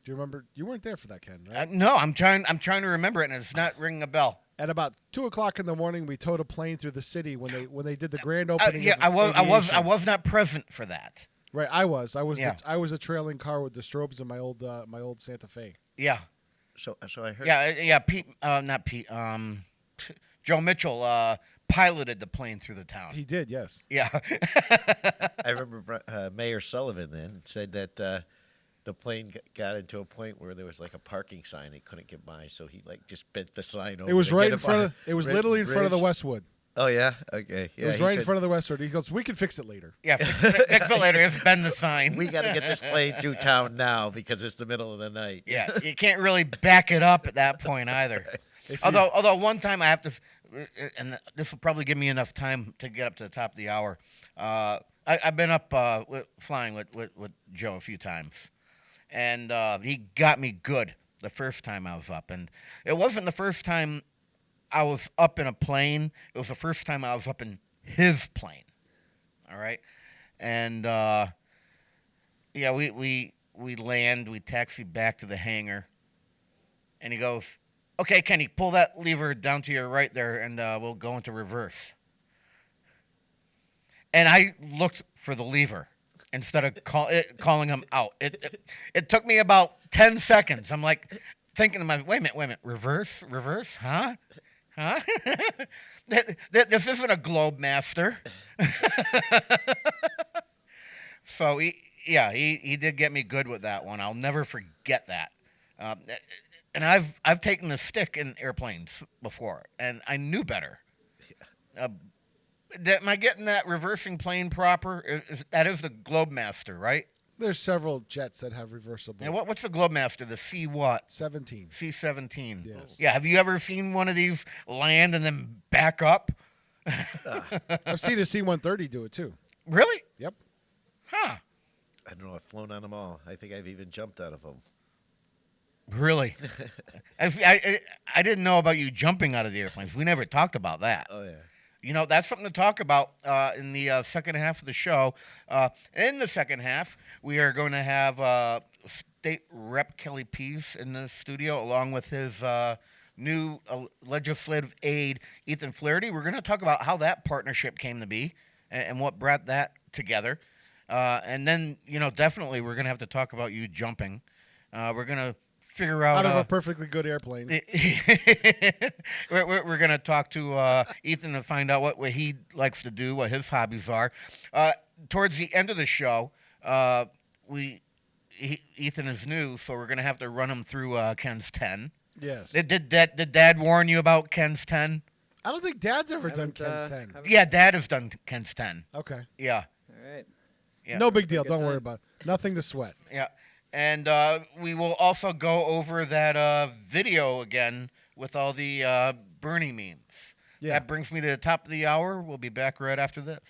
Do you remember? You weren't there for that, Ken, right? No, I'm trying to remember it, and it's not ringing a bell. At about 2:00 in the morning, we towed a plane through the city when they did the grand opening. Yeah, of I aviation. was not present for that. Right, I was. Yeah. I was a trailing car with the strobes in my old Santa Fe. Yeah. So I heard. Yeah, Pete, not Pete, Joe Mitchell piloted the plane through the town. He did, yes. Yeah. I remember Mayor Sullivan then said that the plane got into a point where there was like a parking sign they couldn't get by, so he like just bent the sign over. It was to right get in front of. It was literally in front of the bridge. Westwood. Oh yeah, okay. Yeah, It was he right in said, front of the Westwood. He goes, "We can fix it later." Yeah, fix it later. Just bend the sign. We got to get this plane through town now because it's the middle of the night. Yeah, you can't really back it up at that point either. Although one time I have to, and this will probably give me enough time to get up to the top of the hour. I've been up flying with Joe a few times, and he got me good the first time I was up. And it wasn't the first time I was up in a plane. It was the first time I was up in his plane. All right, and yeah, we land, we taxi back to the hangar, and he goes, "Okay, Kenny, pull that lever down to your right there, and we'll go into reverse." And I looked for the lever instead of calling him out. It took me about 10 seconds. I'm like thinking to myself, wait a minute, reverse, huh? This isn't a Globe Master. So he did get me good with that one. I'll never forget that. And I've taken the stick in airplanes before, and I knew better. Am I getting that reversing plane proper? That is the Globe Master, right? There's several jets that have reversible. And what's the Globe Master? The C what? 17. C-17. Yes. Yeah. Have you ever seen one of these land and then back up? I've seen a C-130 do it too. Really? Yep. Huh. I don't know. I've flown on them all. I think I've even jumped out of them. Really? I didn't know about you jumping out of the airplanes. We never talked about that. Oh yeah. You know, that's something to talk about in the second half of the show. In the second half, we are going to have State Rep Kelly Pease in the studio, along with his new legislative aide, Ethan Flaherty. We're going to talk about how that partnership came to be and what brought that together. And then, definitely we're going to have to talk about you jumping. We're going to figure out of a perfectly good airplane. We're going to talk to Ethan to find out what he likes to do, what his hobbies are. Towards the end of the show, Ethan is new, so we're going to have to run him through Ken's 10. Yes. Did Dad warn you about Ken's 10? I don't think Dad's ever done Ken's 10. Yeah, Dad has done Ken's 10. Okay. Yeah. All right. Yeah. No big deal. Don't worry about it. Nothing to sweat. Yeah. And we will also go over that video again with all the Bernie memes. Yeah. That brings me to the top of the hour. We'll be back right after this.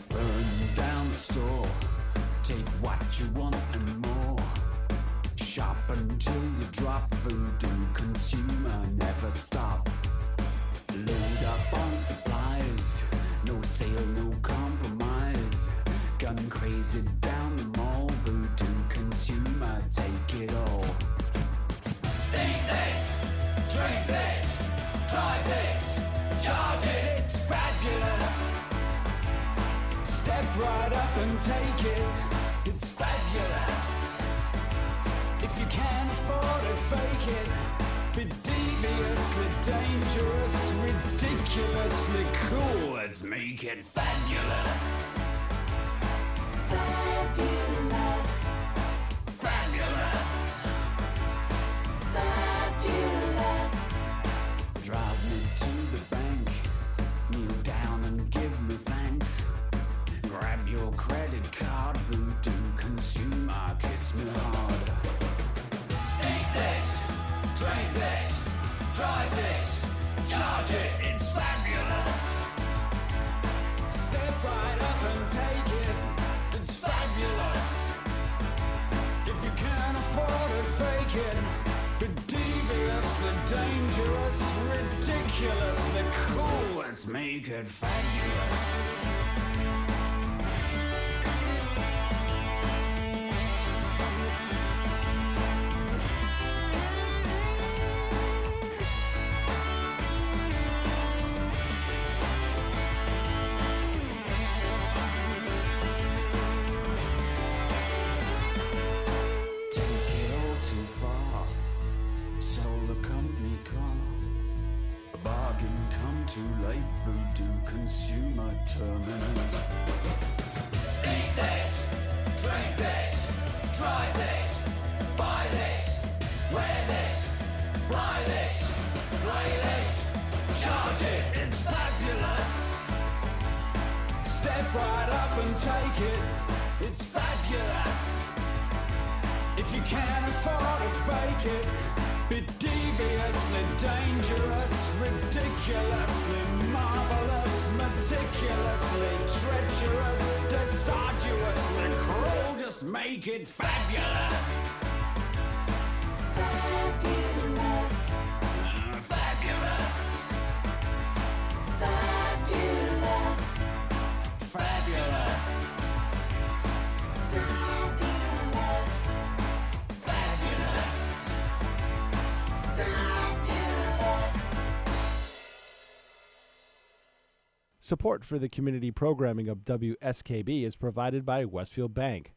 Burn down the store, take what you want and more. Shop until you drop, voodoo consumer never stop. Load up on supplies, no sale, no compromise. Gun crazy down the mall, voodoo consumer take it all. Think this, drink this, try this, charge it, it's fabulous. Step right up and take it, it's fabulous. If you can't afford it, fake it. Be deviously dangerous, ridiculously cool. Let's make it fabulous. Fabulous. Fabulous. Fabulous. Drive me to the bank, kneel down and give me thanks. Grab your credit card, voodoo consumer, kiss me hard. Eat this, drink this, drive this, charge it, it's fabulous. Step right up and take it, it's fabulous. just make it fabulous. Take it all too far. Sell the company car. A bargain come too late. Voodoo consumer terminals. Eat this, drink this, drive this, buy this, wear this, fly this, play this, charge it. It's fabulous. Step right up and take it. It's fabulous. If you can't afford it, fake it. Be deviously dangerous, ridiculously marvelous, meticulously treacherous, disarduously cruel. Just make it fabulous. Fabulous. Fabulous. Fabulous. Fabulous. Support for the community programming of WSKB is provided by Westfield Bank.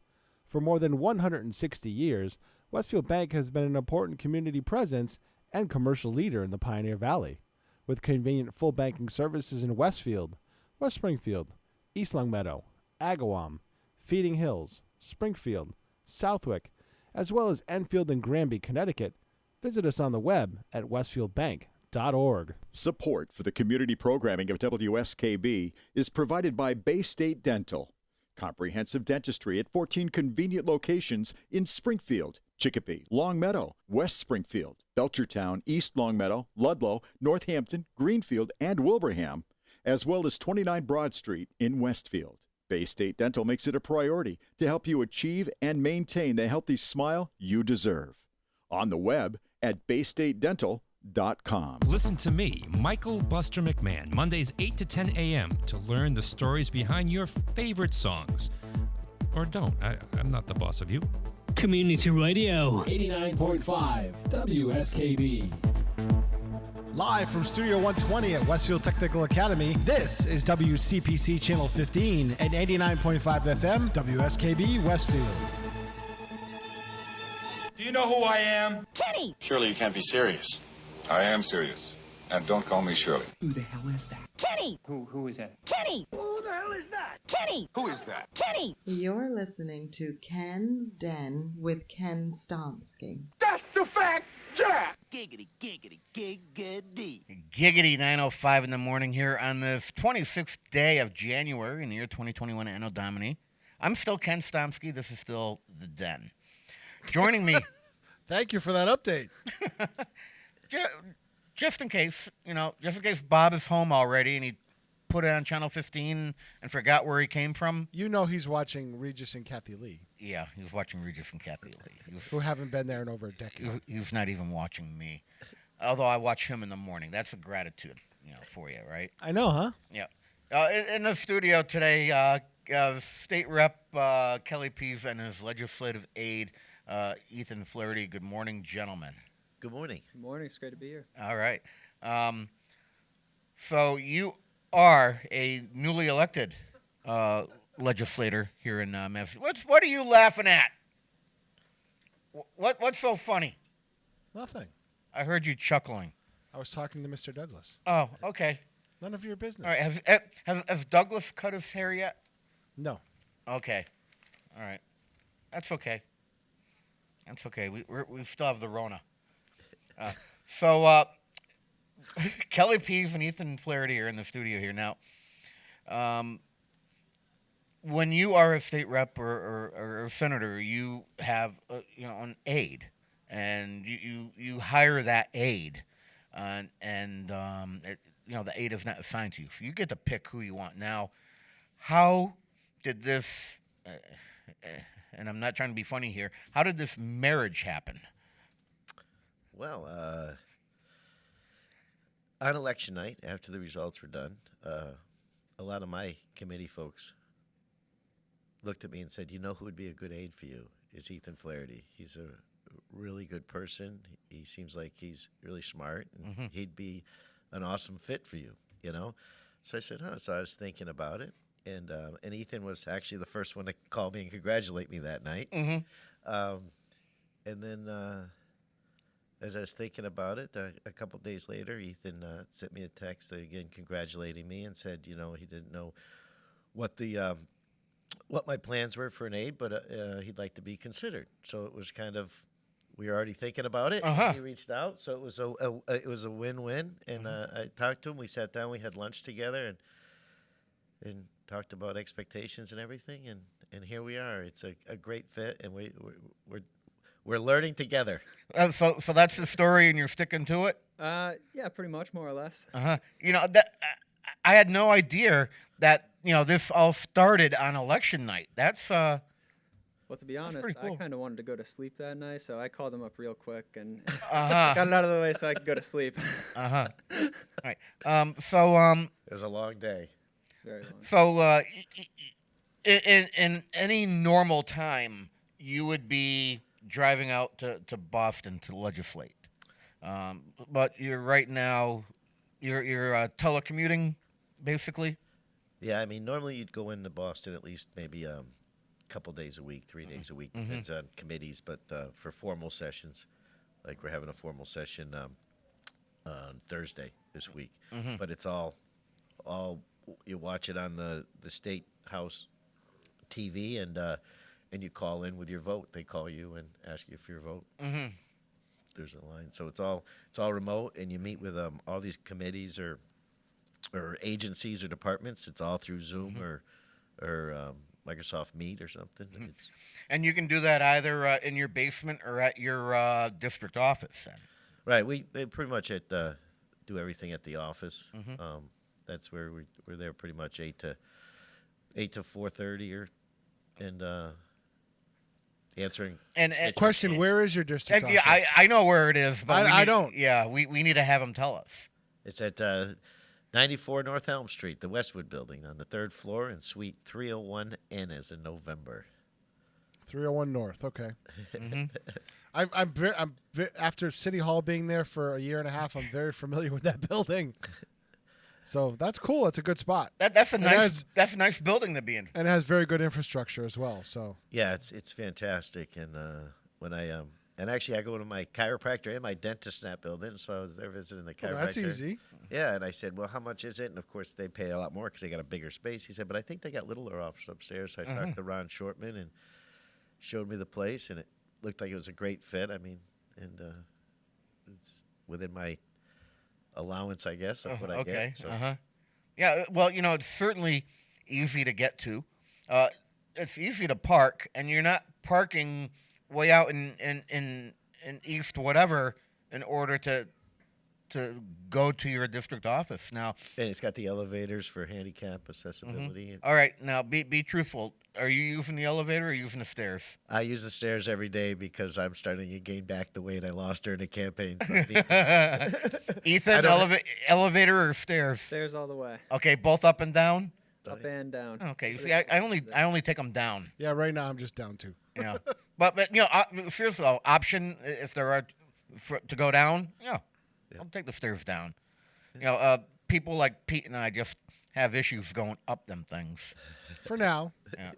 For more than 160 years, Westfield Bank has been an important community presence and commercial leader in the Pioneer Valley, with convenient full banking services in Westfield, West Springfield, East Longmeadow, Agawam, Feeding Hills, Springfield, Southwick, as well as Enfield and Granby, Connecticut. Visit us on the web at westfieldbank.org. Support for the community programming of WSKB is provided by Bay State Dental. Comprehensive dentistry at 14 convenient locations in Springfield, Chicopee, Longmeadow, West Springfield, Belchertown, East Longmeadow, Ludlow, Northampton, Greenfield, and Wilbraham, as well as 29 Broad Street in Westfield. Bay State Dental makes it a priority to help you achieve and maintain the healthy smile you deserve. On the web at baystatedental.com. Listen to me, Michael Buster McMahon, Mondays 8 to 10 a.m. to learn the stories behind your favorite songs. Or don't. I'm not the boss of you. Community Radio. 89.5 WSKB. Live from Studio 120 at Westfield Technical Academy, this is WCPC Channel 15 and 89.5 FM WSKB Westfield. Do you know who I am? Kenny! Surely you can't be serious. I am serious. And don't call me Shirley. Who the hell is that? Kenny! Who is that? Kenny! Who the hell is that? Kenny! Who is that? Kenny! You're listening to Ken's Den with Ken Stomsky. That's the fact, Jack! Giggity, giggity, giggity. Giggity 9:05 in the morning here on this 26th day of January in the year 2021 Anno Domini. I'm still Ken Stomsky. This is still The Den. Joining me... Thank you for that update. Just in case, just in case Bob is home already and he put it on Channel 15 and forgot where he came from. You know he's watching Regis and Kathy Lee. Yeah, he was watching Regis and Kathy Lee. Who haven't been there in over a decade. He was not even watching me. Although I watch him in the morning. That's a gratitude, for you, right? I know, huh? Yeah. In the studio today, State Rep Kelly Pease and his legislative aide, Ethan Flaherty. Good morning, gentlemen. Good morning. Good morning. It's great to be here. All right. So you are a newly elected legislator here in Massachusetts. What are you laughing at? What's so funny? Nothing. I heard you chuckling. I was talking to Mr. Douglas. Oh, okay. None of your business. All right. Has Douglas cut his hair yet? No. Okay. All right. That's okay. That's okay. We still have the Rona. So Kelly Pease and Ethan Flaherty are in the studio here now. When you are a state rep or a senator, you have an aide, and you hire that aide, the aide is not assigned to you, so you get to pick who you want. Now, how did this? And I'm not trying to be funny here. How did this marriage happen? Well, On election night, after the results were done, a lot of my committee folks looked at me and said, "You know who would be a good aide for you is Ethan Flaherty. He's a really good person. He seems like he's really smart, and he'd be an awesome fit for you." You know, so I said, "Huh?" So I was thinking about it, and Ethan was actually the first one to call me and congratulate me that night. And then as I was thinking about it, a couple days later, Ethan sent me a text again congratulating me and said, you know, he didn't know what the what my plans were for an aide, but he'd like to be considered. So it was kind of, we were already thinking about it. He reached out, so it was a win-win. And I talked to him. We sat down. We had lunch together and talked about expectations and everything. And here we are. It's a great fit, and we're learning together. So that's the story, and you're sticking to it. Yeah, pretty much, more or less. You know that I had no idea that this all started on election night. That's Well, to be honest, pretty cool. I kind of wanted to go to sleep that night, so I called him up real quick and got it out of the way so I could go to sleep. All right. It was a long day. Very long. So in any normal time, you would be driving out to Boston to legislate, but you're right now you're telecommuting, basically. Yeah, I mean, normally you'd go into Boston at least maybe a couple days a week, 3 days a week, depends on committees. But for formal sessions, like we're having a formal session on Thursday this week. But it's all you watch it on the state house TV, and you call in with your vote. They call you and ask you for your vote. There's a line, so it's all remote, and you meet with all these committees or agencies or departments. It's all through Zoom or Microsoft Meet or something. And you can do that either in your basement or at your district office. Then. Right. We pretty much do everything at the office. That's where we're there pretty much 8 to 4:30 and answering. And question: where is your district office? Yeah, I know where it is, but I don't. Yeah, we need to have them tell us. It's at 94 North Elm Street, the Westwood Building, on the 3rd floor, in Suite 301N, as in November. 301 North. Okay. I'm after City Hall being there for a year and a half. I'm very familiar with that building. So that's cool. It's a good spot. That's a nice building to be in, and it has very good infrastructure as well. So yeah, it's fantastic. And when and actually I go to my chiropractor and my dentist in that building, so I was there visiting the chiropractor. Well, that's easy. Yeah, and I said, well, how much is it? And of course they pay a lot more because they got a bigger space. He said, but I think they got littler office upstairs. So I talked to Ron Shortman and showed me the place, and it looked like it was a great fit. I mean, and it's within my allowance, I guess, of what I get. So. Yeah, well, it's certainly easy to get to. It's easy to park, and you're not parking way out in East whatever in order to go to your district office. Now, and it's got the elevators for handicap accessibility. All right, now be truthful. Are you using the elevator or using the stairs? I use the stairs every day because I'm starting to gain back the weight I lost during the campaign. So Ethan, elevator or stairs? Stairs all the way. Okay, both up and down? Up and down. Okay, see, I only take them down. Yeah, right now I'm just down 2. Yeah, but seriously, though, option if there are to go down, I'll take the stairs down. People like Pete and I just have issues going up them things. For now. Yeah.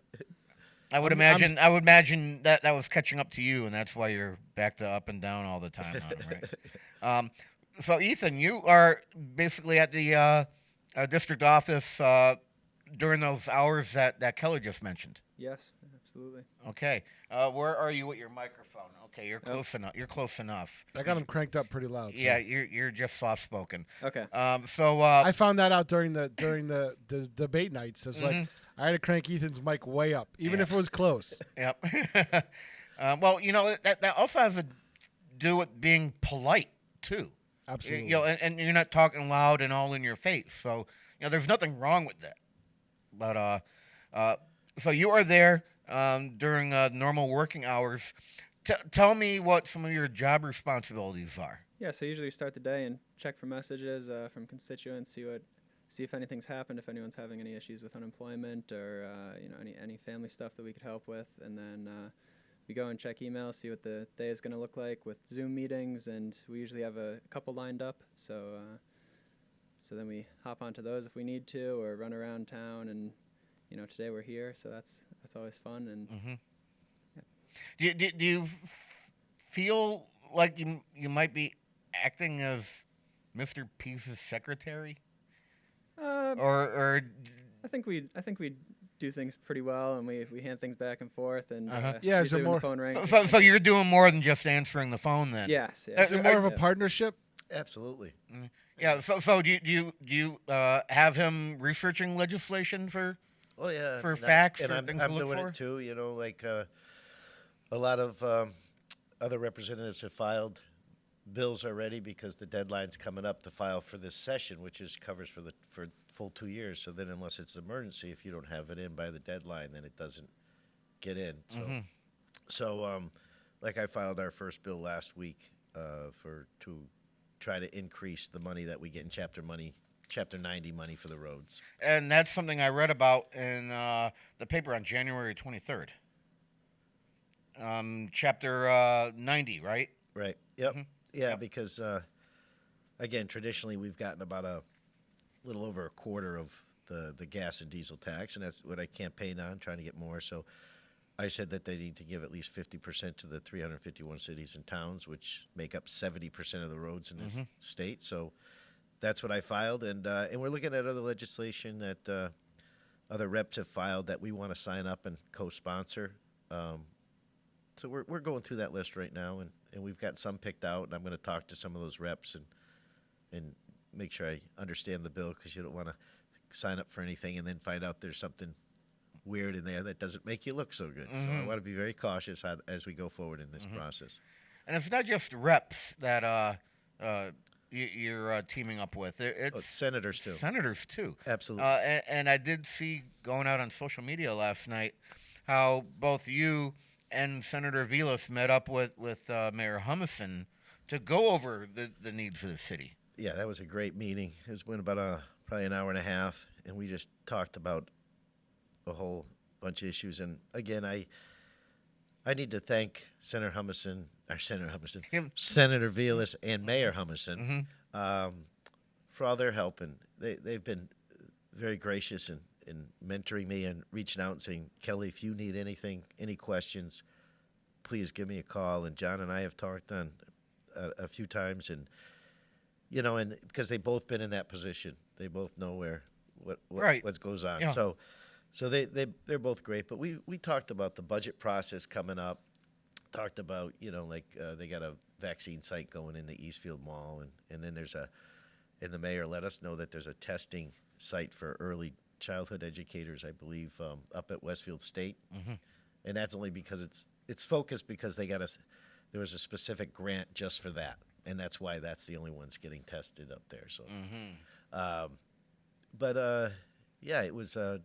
I would imagine that was catching up to you, and that's why you're back to up and down all the time on them, right? So, Ethan, you are basically at the district office during those hours that Kelly just mentioned. Yes, absolutely. Okay. Where are you with your microphone? Okay, you're close enough. You're close enough. I got him cranked up pretty loud. So. Yeah, you're just soft spoken. Okay. So I found that out during the debate nights. It's like I had to crank Ethan's mic way up, even if it was close. Yep. Well, that also has to do with being polite too. Absolutely. And you're not talking loud and all in your face. So there's nothing wrong with that. But so you are there during normal working hours. Tell me what some of your job responsibilities are. Yeah, so usually we start the day and check for messages from constituents, see if anything's happened, if anyone's having any issues with unemployment or any family stuff that we could help with, and then we go and check emails, see what the day is going to look like with Zoom meetings, and we usually have a couple lined up. So then we hop onto those if we need to, or run around town. And today we're here, so that's always fun. And Do you feel like you might be acting as Mr. Peace's secretary? Or I think we do things pretty well, and we hand things back and forth, and Yeah, is it usually when more- the phone rings. so you're doing more than just answering the phone then? Yes, yeah. Is it more of a partnership? Absolutely. Yeah. So do you have him researching legislation for? Oh yeah. For and facts and or I'm, things I'm to look doing for? it too. Like a lot of other representatives have filed bills already because the deadline's coming up to file for this session, which covers for full 2 years. So then, unless it's an emergency, if you don't have it in by the deadline, then it doesn't get in. So, like I filed our first bill last week to try to increase the money that we get in Chapter 90 money for the roads. And that's something I read about in the paper on January 23rd. Chapter 90, right? Right. Yep. Yeah, because again, traditionally we've gotten about a little over a quarter of the gas and diesel tax, and that's what I campaigned on, trying to get more. So I said that they need to give at least 50% to the 351 cities and towns, which make up 70% of the roads in this state. So that's what I filed, and we're looking at other legislation that other reps have filed that we want to sign up and co-sponsor. So we're going through that list right now, and we've got some picked out, and I'm going to talk to some of those reps and make sure I understand the bill, because you don't want to sign up for anything and then find out there's something weird in there that doesn't make you look so good. So I want to be very cautious as we go forward in this process. And it's not just reps that you're teaming up with. It's senators too. Senators too. Absolutely. And I did see going out on social media last night how both you and Senator Vilas met up with Mayor Humison to go over the needs of the city. Yeah, that was a great meeting. It went about probably an hour and a half, and we just talked about a whole bunch of issues. And again, I need to thank Senator Vilas and Mayor Humison for all their help, and they've been very gracious in mentoring me and reaching out and saying, Kelly, if you need anything, any questions, please give me a call. And John and I have talked on a few times, and and because they've both been in that position, they both know what goes on. Yeah. So they're both great. But we talked about the budget process coming up. Talked about they got a vaccine site going in the Eastfield Mall, and then and the mayor let us know that there's a testing site for early childhood educators, I believe, up at Westfield State, and that's only because it's focused because there was a specific grant just for that, and that's why that's the only ones getting tested up there. So, yeah, it was a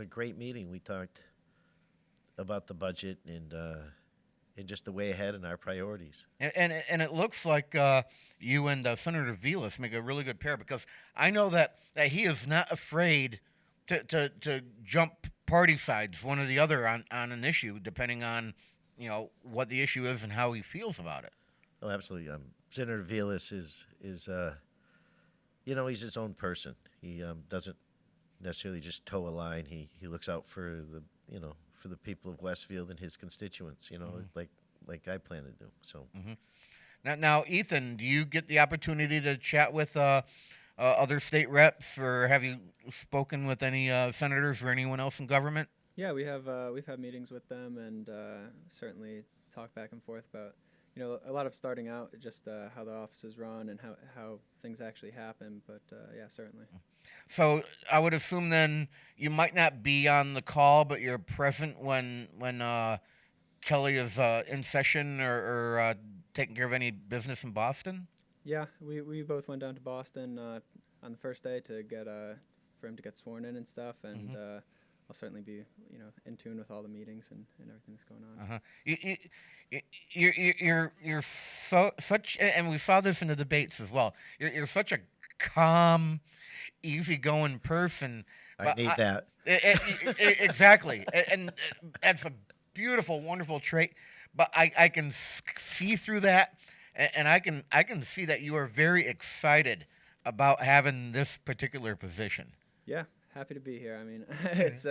great meeting. We talked about the budget and just the way ahead and our priorities. And it looks like you and Senator Vilas make a really good pair, because I know that he is not afraid to jump party sides, one or the other, on an issue, depending on what the issue is and how he feels about it. Oh, absolutely. Senator Vilas is he's his own person. He doesn't necessarily just toe a line. He looks out for the people of Westfield and his constituents. Like I plan to do. So. Now, Ethan, do you get the opportunity to chat with other state reps, or have you spoken with any senators or anyone else in government? Yeah, we've had meetings with them, and certainly talk back and forth about a lot of starting out, just how the offices run and how things actually happen. But yeah, certainly. So I would assume then you might not be on the call, but you're present when Kelly is in session or taking care of any business in Boston? Yeah, we both went down to Boston on the first day to get for him to get sworn in and stuff, and certainly be in tune with all the meetings and everything that's going on. You're such, and we saw this in the debates as well. You're such a calm, easygoing person. I need that. Exactly, and that's a beautiful, wonderful trait. But I can see through that, and I can see that you are very excited about having this particular position. Yeah, happy to be here. I mean, it's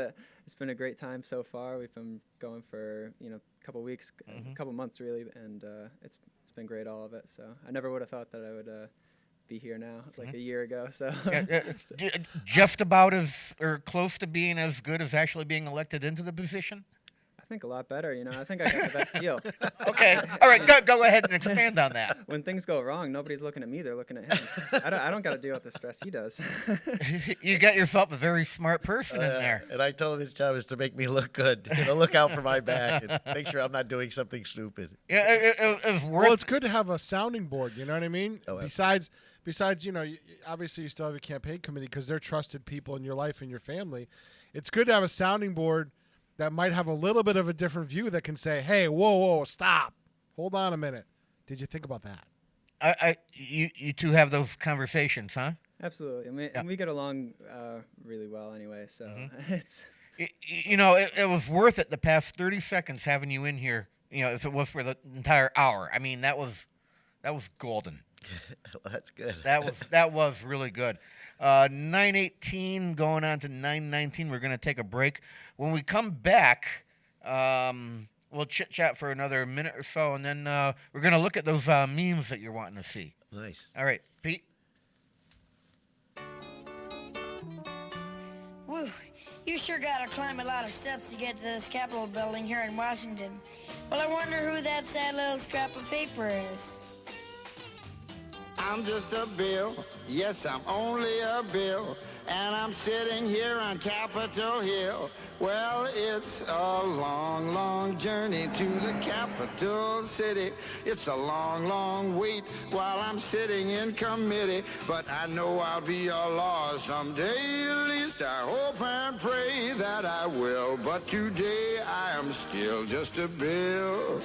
been a great time so far. We've been going for a couple weeks, a couple months really, and it's been great, all of it. So I never would have thought that I would be here now, like a year ago. So, just about as or close to being as good as actually being elected into the position. I think a lot better. I think I got the best deal. Okay, all right, go ahead and expand on that. When things go wrong, nobody's looking at me; they're looking at him. I don't got to deal with the stress he does. You got yourself a very smart person in there. And I told him his job is to make me look good. Look out for my back and make sure I'm not doing something stupid. Yeah, it was worth. Well, it's good to have a sounding board. You know what I mean? Oh, Besides, obviously you still have a campaign committee because they're trusted people in your life and your family. It's good to have a sounding board that might have a little bit of a different view that can say, hey, whoa, stop. Hold on a minute. Did you think about that? You two have those conversations, huh? Absolutely. I mean, and we get along really well anyway, so it's... It was worth it the past 30 seconds having you in here, if it was for the entire hour. I mean, that was golden. Well, that's good. That was really good. 9:18 going on to 9:19. We're going to take a break. When we come back, we'll chit-chat for another minute or so, and then we're going to look at those memes that you're wanting to see. Nice. All right, Pete? Woo, you sure got to climb a lot of steps to get to this Capitol building here in Washington. Well, I wonder who that sad little scrap of paper is. I'm just a bill, yes, I'm only a bill, and I'm sitting here on Capitol Hill. Well, it's a long, long journey to the capital city. It's a long, long wait while I'm sitting in committee, but I know I'll be a law someday. At least I hope and pray that I will, but today I am still just a bill.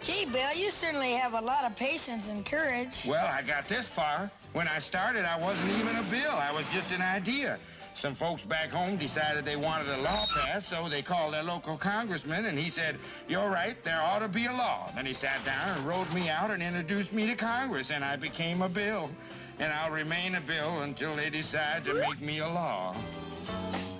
Gee, Bill, you certainly have a lot of patience and courage. Well, I got this far. When I started, I wasn't even a bill. I was just an idea. Some folks back home decided they wanted a law passed, so they called their local congressman, and he said, "You're right, there ought to be a law." Then he sat down and wrote me out and introduced me to Congress, and I became a bill. And I'll remain a bill until they decide to make me a law.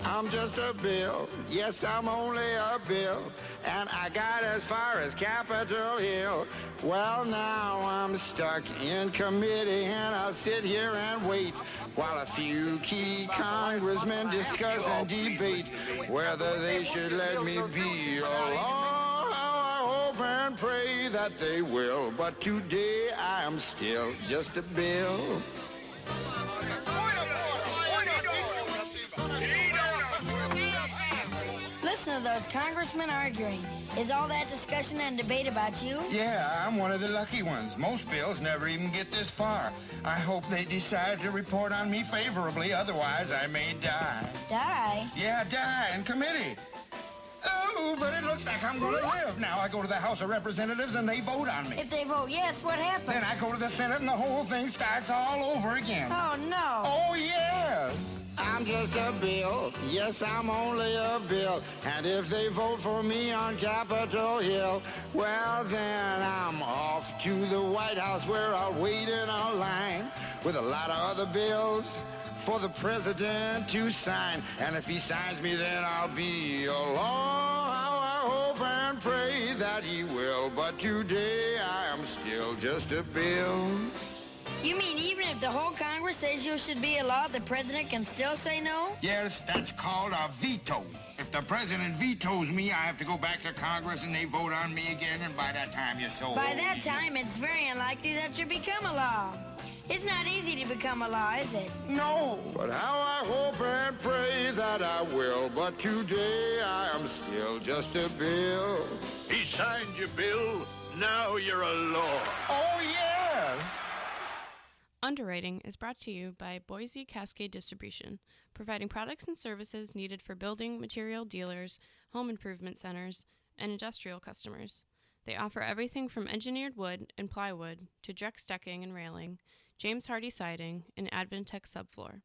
I'm just a bill, yes, I'm only a bill, and I got as far as Capitol Hill. Well, now I'm stuck in committee, and I'll sit here and wait while a few key congressmen discuss and debate whether they should let me be a law. How I hope and pray that they will, but today I am still just a bill. Listen to those congressmen arguing. Is all that discussion and debate about you? Yeah, I'm one of the lucky ones. Most bills never even get this far. I hope they decide to report on me favorably, otherwise I may die. Die? Yeah, die in committee. Oh, but it looks like I'm going to live. Now I go to the House of Representatives and they vote on me. If they vote yes, what happens? Then I go to the Senate and the whole thing starts all over again. Oh, no. Oh, yes. I'm just a bill, yes, I'm only a bill, and if they vote for me on Capitol Hill, well, then I'm off to the White House where I'll wait in a line with a lot of other bills for the president to sign, and if he signs me, then I'll be a law. How I hope and pray that he will, but today I am still just a bill. You mean even if the whole Congress says you should be a law, the president can still say no? Yes, that's called a veto. If the president vetoes me, I have to go back to Congress and they vote on me again, and by that time you're so By old. that time, it's very unlikely that you become a law. It's not easy to become a law, is it? No, but how I hope and pray that I will, but today I am still just a bill. He signed you, Bill. Now you're a law. Oh, yes. Underwriting is brought to you by Boise Cascade Distribution, providing products and services needed for building material dealers, home improvement centers, and industrial customers. They offer everything from engineered wood and plywood to Drex decking and railing, James Hardy siding, and Advantech subfloor.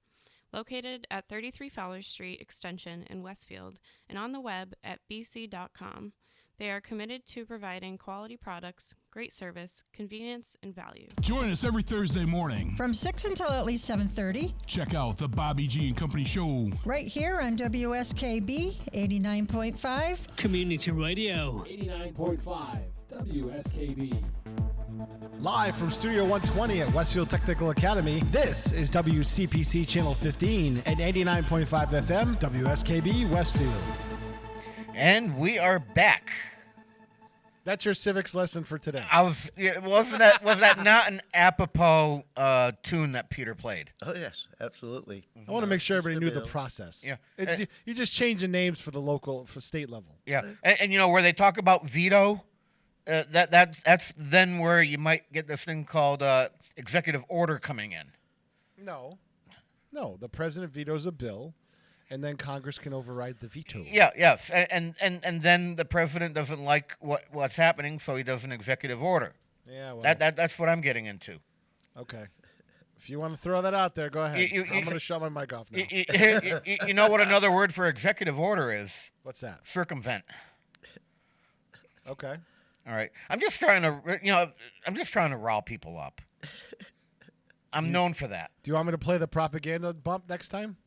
Located at 33 Fowler Street Extension in Westfield and on the web at bc.com, they are committed to providing quality products, great service, convenience, and value. Join us every Thursday morning from 6 until at least 7:30. Check out the Bobby G and Company Show right here on WSKB 89.5 Community Radio. 89.5 WSKB. Live from Studio 120 at Westfield Technical Academy, this is WCPC Channel 15 and 89.5 FM WSKB Westfield. And we are back. That's your civics lesson for today. Was that not an apropos tune that Peter played? Oh yes, absolutely. I want to make sure everybody knew the process. Yeah, you just change the names for for state level. Yeah, and you know where they talk about veto, that's then where you might get this thing called executive order coming in. No, the president vetoes a bill. And then Congress can override the veto. Yeah, yes, and then the president doesn't like what's happening, so he does an executive order. Yeah, well, that's what I'm getting into. Okay, if you want to throw that out there, go ahead. I'm going to shut my mic off now. You know what another word for executive order is? What's that? Circumvent. Okay. All right. I'm just trying to rile people up. I'm known for that. Do you want me to play the propaganda bump next time?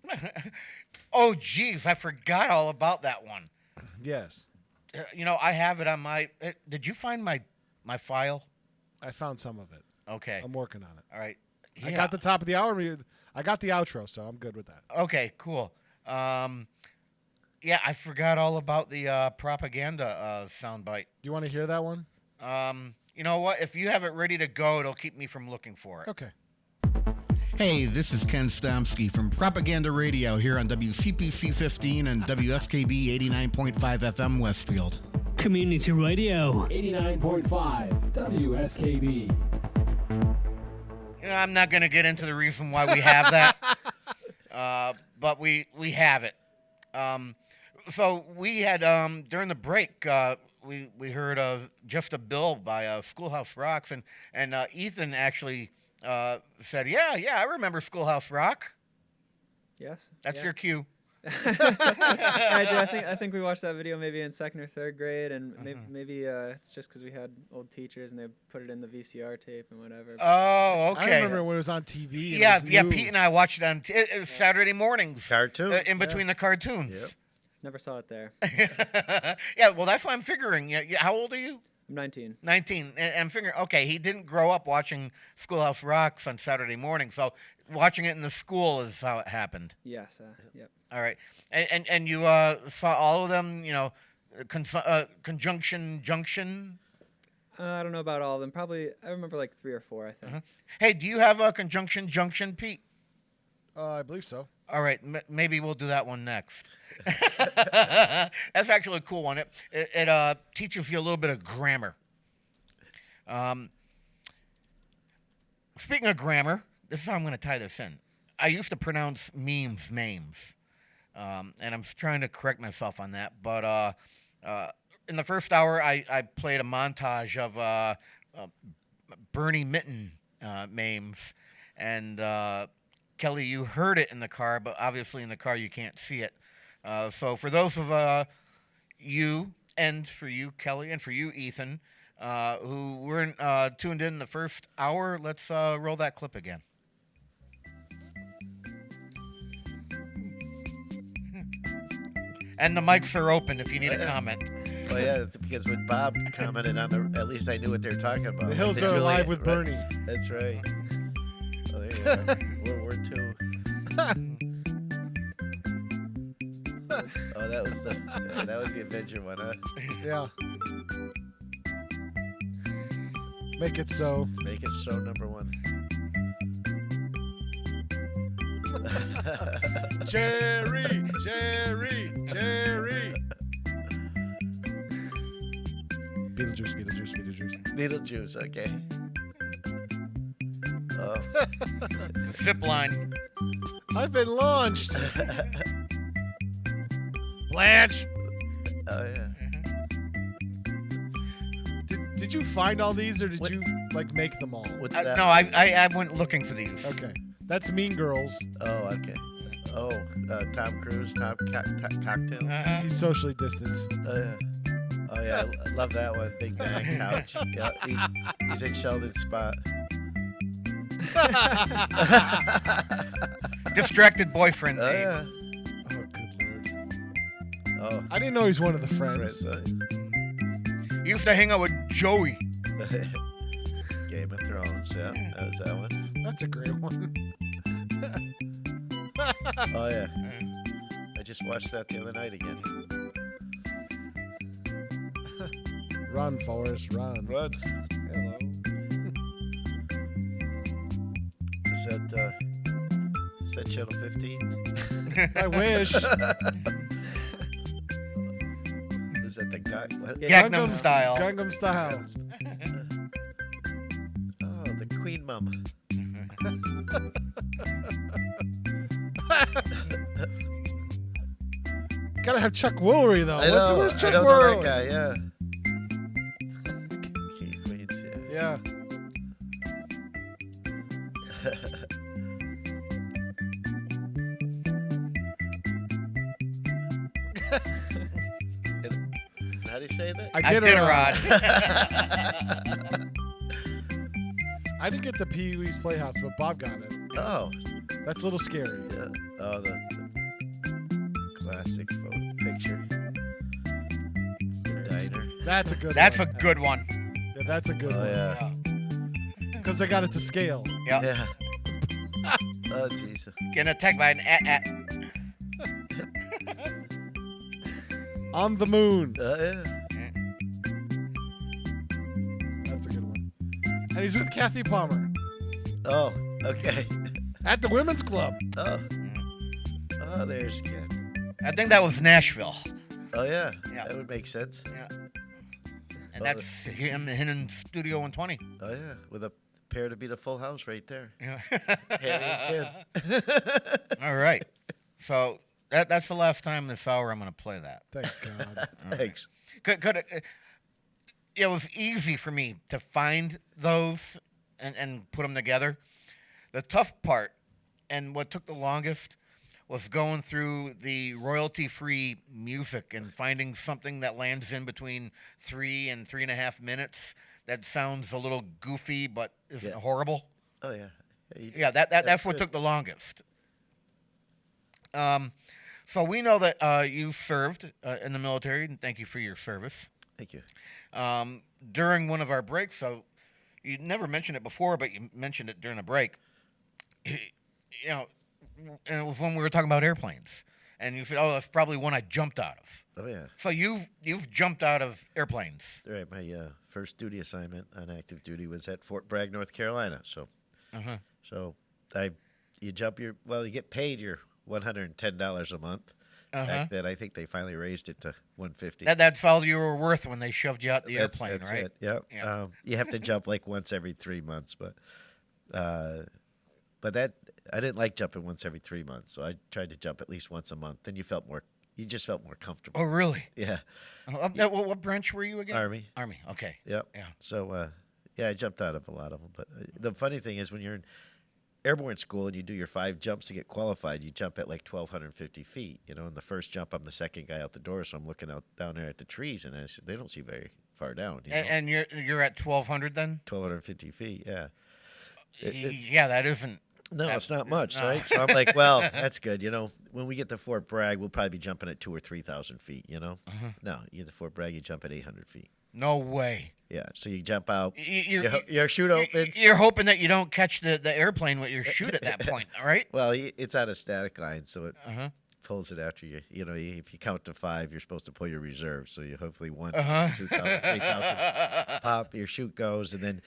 Oh, geez, I forgot all about that one. Yes. I have it on my... did you find my file? I found some of it. Okay. I'm working on it. All right. Yeah. I got the top of the hour. I got the outro, so I'm good with that. Okay, cool. Yeah, I forgot all about the propaganda soundbite. Do you want to hear that one? You know what? If you have it ready to go, it'll keep me from looking for it. Okay. Hey, this is Ken Stomsky from Propaganda Radio here on WCPC 15 and WSKB 89.5 FM Westfield. Community Radio. 89.5 WSKB. I'm not going to get into the reason why we have that, but we have it. So we had, during the break, we heard Just a Bill by Schoolhouse Rocks, and Ethan actually... said, yeah, I remember Schoolhouse Rock. Yes. That's your cue. I do. I think we watched that video maybe in 2nd or 3rd grade, and maybe it's just because we had old teachers and they put it in the VCR tape and whatever. Oh, okay. I remember when it was on TV. Yeah, Pete and I watched it on Saturday mornings. Cartoons. In between the cartoons. Yep. Never saw it there. Yeah, well, that's what I'm figuring. How old are you? I'm 19. 19. And I'm figuring, okay, he didn't grow up watching Schoolhouse Rocks on Saturday morning, so watching it in the school is how it happened. Yes. Yep. All right. And you saw all of them, Conjunction Junction? I don't know about all of them. Probably, I remember like 3 or 4, I think. Hey, do you have a Conjunction Junction, Pete? I believe so. All right, maybe we'll do that one next. That's actually a cool one. It teaches you a little bit of grammar. Speaking of grammar, this is how I'm going to tie this in. I used to pronounce memes names, and I'm trying to correct myself on that. But in the first hour, I played a montage of Bernie Mitten memes, and Kelly, you heard it in the car, but obviously in the car you can't see it. So for those of you, and for you, Kelly, and for you, Ethan, who weren't tuned in the first hour, let's roll that clip again. And the mics are open if you need a comment. Well, yeah, it's because when Bob commented on at least I knew what they were talking about. The Hills Are Alive with Bernie. That's right. Oh, there you are. World War II. Oh, that was the Avenger one, huh? Yeah. Make it so. Make it so, #1. Jerry. Beetlejuice. Beetlejuice, okay. Zip line. I've been launched. Blanche. Oh yeah. Did you find all these, or did you like make them all? What's No, I went looking for these. Okay, that's Mean Girls. Oh, okay. Oh, Tom Cruise, Cocktail. He's socially distanced. Oh yeah, I love that one. Big Bang Couch. Yeah, he's in Sheldon's spot. Distracted boyfriend. Oh babe. yeah. Oh, good lord. Oh. I didn't know he's one of the friends. You used to hang out with Joey. Game of Thrones. Yeah, that was that one. That's a great one. Oh yeah. I just watched that the other night again. Run, Forrest, run. Run. Hello. Is that Channel 15? I wish. Is that the guy? What? Gangnam Style. Gangnam Style. Oh, the Queen Mum. Gotta have Chuck Woolery though. I know. Where's I Chuck don't know Woolery? that guy. Yeah. King Queens. Yeah. How do you say that? Iditarod. I didn't get the Pee Wee's Playhouse, but Bob got it. Oh. That's a little scary. Yeah. Oh, the classic photo picture. Diner. That's a good That's one. a good one. Yeah, that's a good Oh one. yeah. Because they got it to scale. Yep. Yeah. Oh jeez. Getting attacked by an On the moon. Yeah. That's a good one. And he's with Kathy Palmer. Oh, okay. At the women's club. Oh. Oh, there's Ken. I think that was Nashville. Oh yeah. Yeah. That would make sense. Yeah. And that's him in Studio 120. Oh yeah, with a pair to beat a full house right there. Yeah. Harry and Ken. All right. So that's the last time this hour I'm going to play that. Thank God. Thanks. It was easy for me to find those and put them together. The tough part, and what took the longest, was going through the royalty-free music and finding something that lands in between 3 and 3.5 minutes that sounds a little goofy but isn't horrible. Oh yeah. Yeah, that's what took the longest. So we know that you served in the military, and thank you for your service. Thank you. During one of our breaks, so you never mentioned it before, but you mentioned it during a break. You know, and it was when we were talking about airplanes, and you said, "Oh, that's probably one I jumped out of." Oh yeah. So you've jumped out of airplanes. Right. My first duty assignment on active duty was at Fort Bragg, North Carolina. So, so you get paid your $110 a month. Back then, I think they finally raised it to $150. That's all you were worth when they shoved you out the airplane, that's right? It. Yep. Yeah. You have to jump like once every 3 months, but that I didn't like jumping once every 3 months, so I tried to jump at least once a month. Then you just felt more comfortable. Oh, really? Yeah. What branch were you again? Army. Army. Okay. Yep. Yeah. So I jumped out of a lot of them. But the funny thing is, when you're in airborne school and you do your 5 jumps to get qualified, you jump at like 1,250 feet. You know, in the first jump, I'm the second guy out the door, so I'm looking out down there at the trees, and they don't see very far down. You know? And you're at 1,200 then? 1,250 feet. Yeah. Yeah, that isn't. No, it's not much, right? So I'm like, well, that's good. You know, when we get to Fort Bragg, we'll probably be jumping at 2,000 or 3,000 feet. You know, no, you get to Fort Bragg, you jump at 800 feet. No way. Yeah, so you jump out, your chute opens. You're hoping that you don't catch the airplane with your chute at that point, right? Well, it's on a static line, so it pulls it after you. You know, if you count to 5, you're supposed to pull your reserve. So you hopefully 1, 2,000, 3,000, pop, your chute goes, and then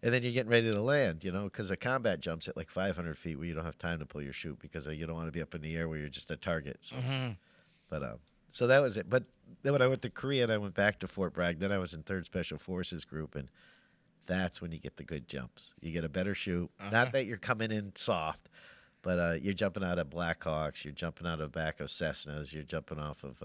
you're getting ready to land. You know, because a combat jumps at like 500 feet where you don't have time to pull your chute because you don't want to be up in the air where you're just a target. So, but so that was it. But then when I went to Korea and I went back to Fort Bragg, then I was in 3rd Special Forces Group, and that's when you get the good jumps. You get a better shoe. Not that you're coming in soft, but you're jumping out of Blackhawks, you're jumping out of back of Cessnas, you're jumping off of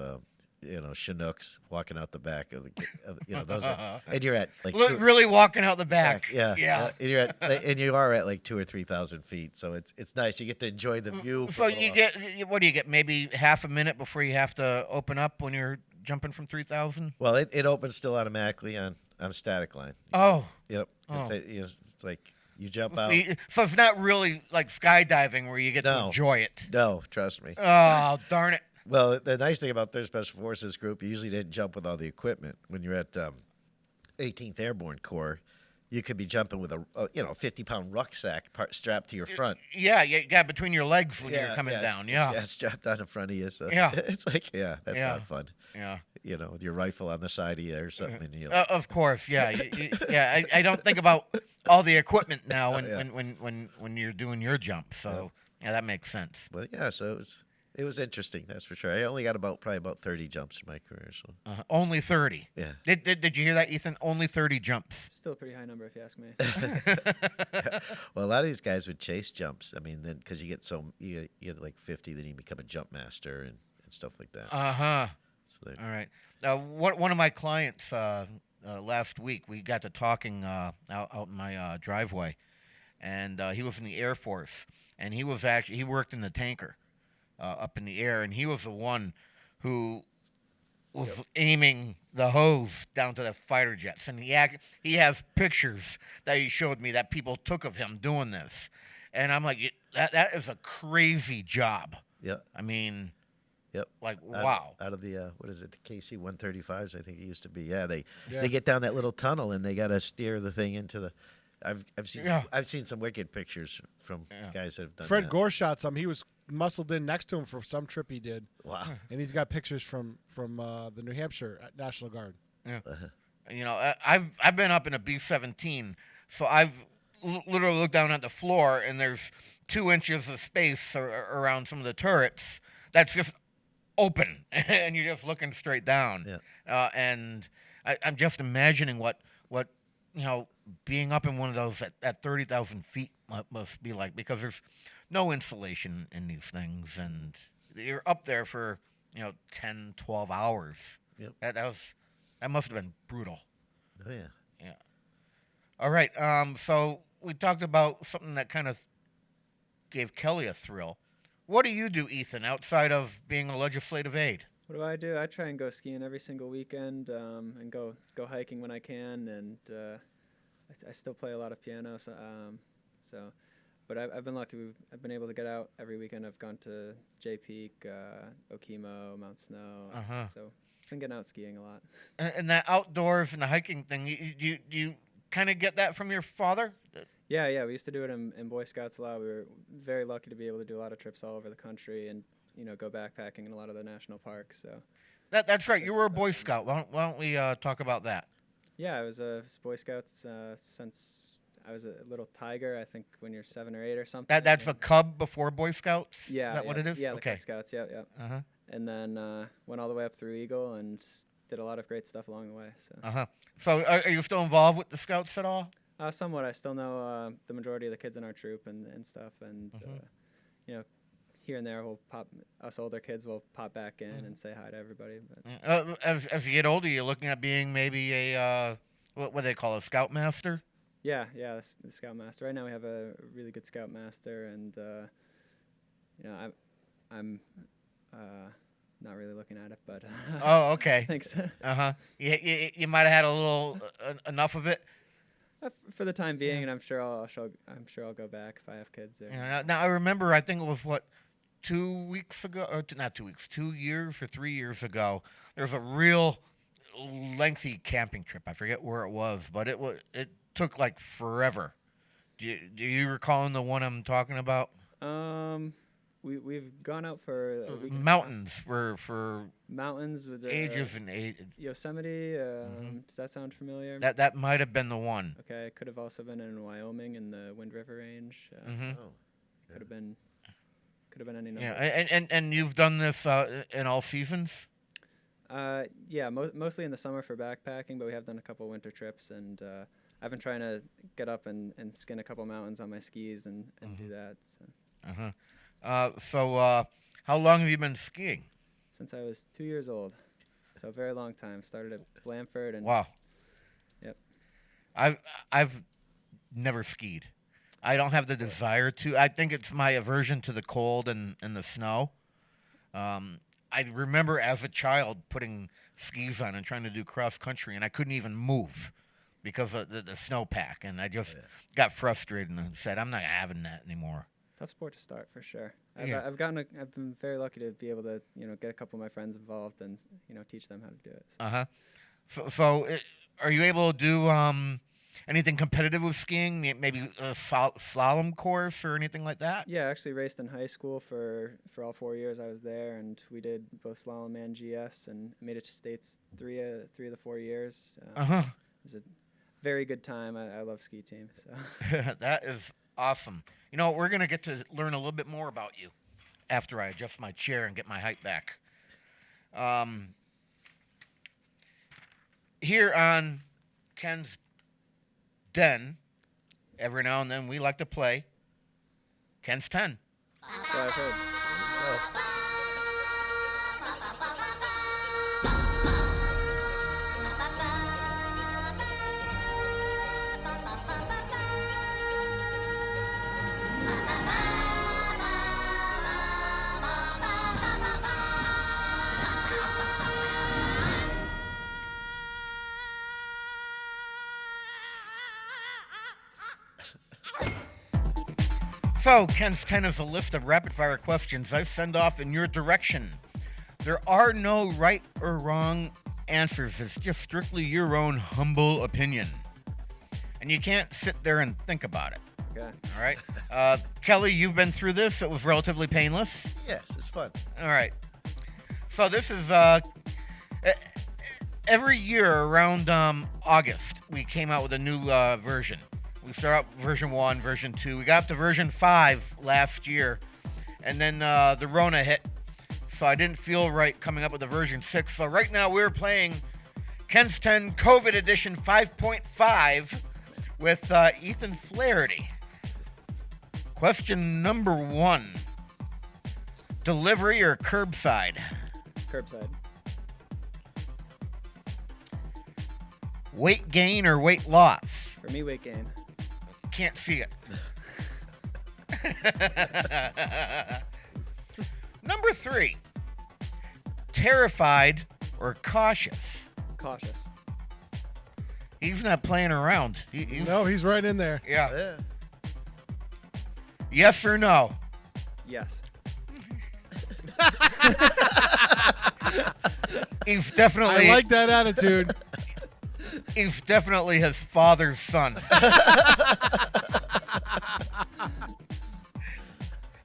Chinooks, walking out the back of those are, and you're at like really walking out the back. Yeah. And you're at, and you are at like 2,000 or 3,000 feet, so it's nice. You get to enjoy the view. So you get, what do you get? Maybe half a minute before you have to open up when you're jumping from 3,000. Well, it opens still automatically on a static line. Oh. Yep. Oh. It's like you jump out. So it's not really like skydiving where you get to enjoy it. No, trust me. Oh, darn it. Well, the nice thing about their Special Forces group, you usually didn't jump with all the equipment. When you're at 18th Airborne Corps, you could be jumping with a 50-pound rucksack strapped to your front. Yeah, you got between your legs when you're coming down. It's strapped on in front of you. So it's like, that's not fun. Yeah. With your rifle on the side of you or something. And you're of course, yeah. I don't think about all the equipment now when you're doing your jump. So yeah, that makes sense. But yeah, so it was interesting, that's for sure. I only got probably about 30 jumps in my career. So only 30. Yeah. Did you hear that, Ethan? Only 30 jumps. Still a pretty high number, if you ask me. Well, a lot of these guys would chase jumps. I mean, then because you get like 50, then you become a jump master and stuff like that. So all right. One of my clients last week, we got to talking out in my driveway, and he was in the Air Force, and he worked in the tanker. Up in the air, and he was the one who was aiming the hose down to the fighter jets. And he has pictures that he showed me that people took of him doing this. And I'm like, that is a crazy job. Yep. I mean, like, Out wow. Out of the, what is it, the KC-135s, I think it used to be. Yeah, they get down that little tunnel, and they got to steer the thing into the... I've seen some wicked pictures from guys that have done Fred that. Gore shot some. He was muscled in next to him for some trip he did. Wow. And he's got pictures from the New Hampshire National Guard. Yeah. I've been up in a B-17, so I've literally looked down at the floor, and there's 2 inches of space around some of the turrets that's just open, and you're just looking straight down. Yeah. And I'm just imagining what being up in one of those at 30,000 feet must be like, because there's no insulation in these things, and you're up there for 10, 12 hours. Yep. That must have been brutal. Oh yeah. Yeah. All right. So we talked about something that kind of gave Kelly a thrill. What do you do, Ethan, outside of being a legislative aide? What do? I try and go skiing every single weekend, and go hiking when I can, and I still play a lot of piano. But I've been lucky. I've been able to get out every weekend. I've gone to Jay Peak, Okemo, Mount Snow. So I've been getting out skiing a lot. And that outdoors and the hiking thing, you kind of get that from your father? Yeah. We used to do it in Boy Scouts a lot. We were very lucky to be able to do a lot of trips all over the country and go backpacking in a lot of the national parks. So that's right. You were a Boy Scout. Why don't we talk about that? Yeah, I was a Boy Scouts since I was a little tiger. I think when you're 7 or 8 or something. That's a cub before Boy Scouts. Yeah, Is that what it is? Yeah, okay. the Cub Scouts. Yeah. And then went all the way up through Eagle and did a lot of great stuff along the way. So. So are you still involved with the Scouts at all? Somewhat. I still know the majority of the kids in our troop and stuff, and here and there us older kids will pop back in and say hi to everybody. But. As you get older, you're looking at being maybe a what do they call, a Scoutmaster? Yeah, the Scoutmaster. Right now we have a really good Scoutmaster, and I'm not really looking at it, but oh, okay. Thanks. You might have had a little enough of it. For the time being, and I'm sure I'll go back if I have kids. Now I remember, I think it was 2 weeks ago, or not 2 weeks, 2 years or 3 years ago. There was a real lengthy camping trip. I forget where it was, but it took like forever. Do you recall the one I'm talking about? We've gone out for a week mountains for mountains with ages and ages. Yosemite. Does that sound familiar? That might have been the one. Okay, it could have also been in Wyoming in the Wind River Range. Could have been any number. Yeah, and you've done this in all seasons. Yeah, mostly in the summer for backpacking, but we have done a couple winter trips, and I've been trying to get up and skin a couple mountains on my skis and do that. So. How long have you been skiing? Since I was 2 years old, so a very long time. Started at Blandford and. Wow. Yep. I've never skied. I don't have the desire to. I think it's my aversion to the cold and the snow. I remember as a child putting skis on and trying to do cross country, and I couldn't even move because of the snowpack, and I just got frustrated and said, "I'm not having that anymore." Tough sport to start for sure. Yeah. I've been very lucky to be able to get a couple of my friends involved and teach them how to do it. So are you able to do anything competitive with skiing? Maybe a slalom course or anything like that? Yeah, I actually raced in high school for all 4 years I was there, and we did both slalom and GS, and made it to states three of the 4 years. It was a very good time. I love ski team. So that is awesome. You know, we're gonna get to learn a little bit more about you after I adjust my chair and get my height back. Here on Ken's Den, every now and then we like to play Ken's 10. So I've heard. So, Ken's 10 is a list of rapid-fire questions I send off in your direction. There are no right or wrong answers. It's just strictly your own humble opinion. And you can't sit there and think about it. Okay. All right? Kelly, you've been through this. It was relatively painless. Yes, it's fun. All right. So this is every year around August, we came out with a new version. We start out version 1, version 2. We got up to version 5 last year, and then the Rona hit, so I didn't feel right coming up with a version 6. So right now we're playing Ken's 10 COVID Edition 5.5 with Ethan Flaherty. Question number 1. Delivery or curbside? Curbside. Weight gain or weight loss? For me, weight gain. Can't see it. Number 3. Terrified or cautious? Cautious. He's not playing around. He's right in there. Yeah. Yes or no? Yes. He's definitely. I like that attitude. He's definitely his father's son.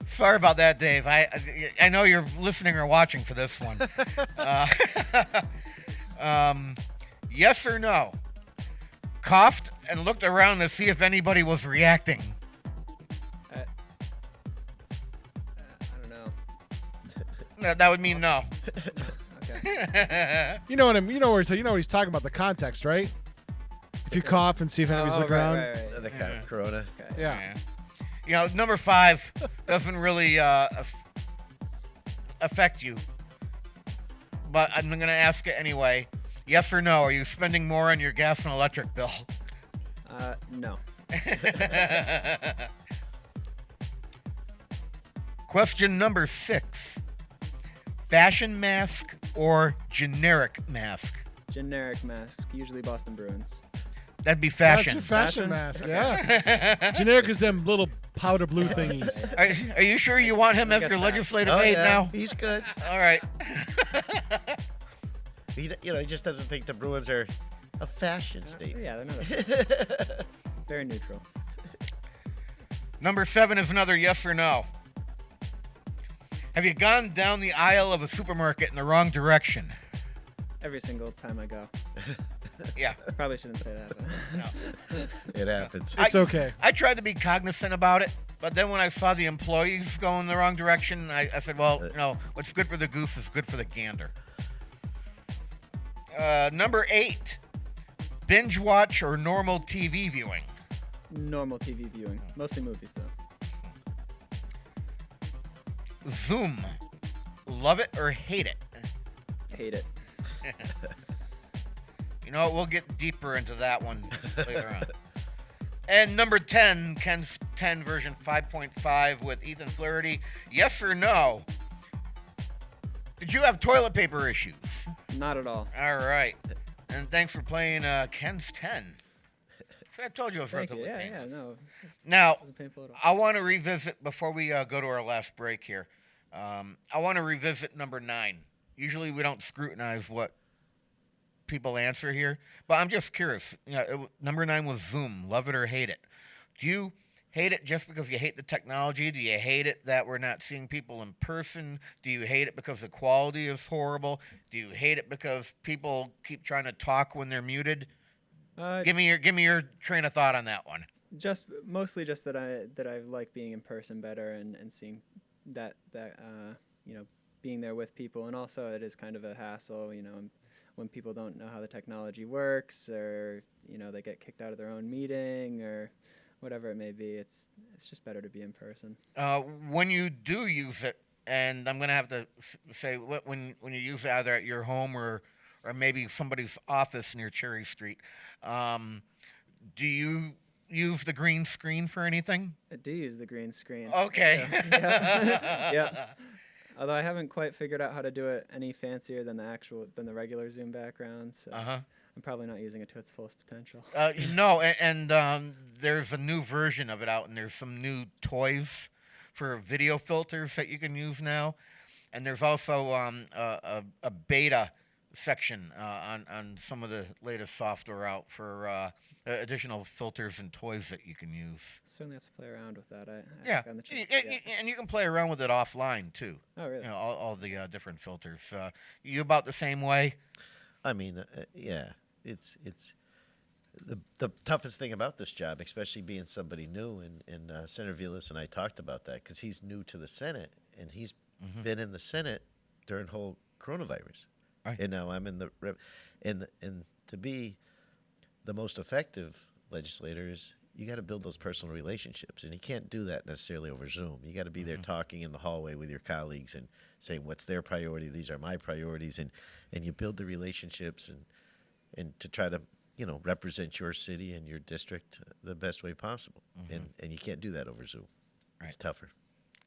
Sorry about that, Dave. I know you're listening or watching for this one. Yes or no? Coughed and looked around to see if anybody was reacting. I don't know. That would mean no. Okay. You know what he's talking about, the context, right? If you cough and see if anybody's looking around. The kind of corona. Okay. Yeah. You know, number 5 doesn't really affect you. But I'm going to ask it anyway. Yes or no? Are you spending more on your gas and electric bill? No. Question number 6. Fashion mask or generic mask? Generic mask, usually Boston Bruins. That'd be fashion. That's your fashion mask, yeah. Generic is them little powder blue thingies. Are you sure you want him as your legislative aide now? He's good. All right. He just doesn't think the Bruins are a fashion statement. Yeah, they're not. Very neutral. Number 7 is another yes or no. Have you gone down the aisle of a supermarket in the wrong direction? Every single time I go. Yeah. Probably shouldn't say that. But. It happens. It's okay. I tried to be cognizant about it, but then when I saw the employees going the wrong direction, I said, well, what's good for the goose is good for the gander. Number 8. binge watch or normal TV viewing? Normal TV viewing, mostly movies though. Zoom. Love it or hate it? Hate it. You know what? We'll get deeper into that one later on. And number 10, Ken's 10 version 5.5 with Ethan Flaherty. Yes or no? Did you have toilet paper issues? Not at all. All right. And thanks for playing Ken's 10. I told you it was Thank you. relatively painful. Yeah, no. Now, Wasn't painful at all. I want to revisit, before we go to our last break here, I want to revisit number 9. Usually we don't scrutinize what people answer here, but I'm just curious. You know, number 9 was Zoom. Love it or hate it? Do you hate it just because you hate the technology? Do you hate it that we're not seeing people in person? Do you hate it because the quality is horrible? Do you hate it because people keep trying to talk when they're muted? Give me your train of thought on that one. Just mostly just that I like being in person better and seeing that you know, being there with people, and also it is kind of a hassle, you know, when people don't know how the technology works, or you know, they get kicked out of their own meeting or whatever it may be. It's just better to be in person. When you do use it, and I'm gonna have to say when you use it either at your home or maybe somebody's office near Cherry Street, do you use the green screen for anything? I do use the green screen. Okay. Yeah. Yeah. Although I haven't quite figured out how to do it any fancier than the regular Zoom background, so I'm probably not using it to its fullest potential. No, and there's a new version of it out, and there's some new toys for video filters that you can use now, and there's also a beta section on some of the latest software out for additional filters and toys that you can use. Certainly have to play around with that. I Yeah, haven't gotten the chance and you can play around with it offline too. Oh, really? You know, all the different filters. You about the same way? I mean, yeah, it's the toughest thing about this job, especially being somebody new. And Senator Vilas and I talked about that because he's new to the Senate, and he's been in the Senate during the whole coronavirus. Right. And now I'm in the and to be the most effective legislators, you got to build those personal relationships, and you can't do that necessarily over Zoom. You got to be there talking in the hallway with your colleagues and saying what's their priority, these are my priorities, and you build the relationships and to try to, you know, represent your city and your district the best way possible. And you can't do that over Zoom. Right. It's tougher.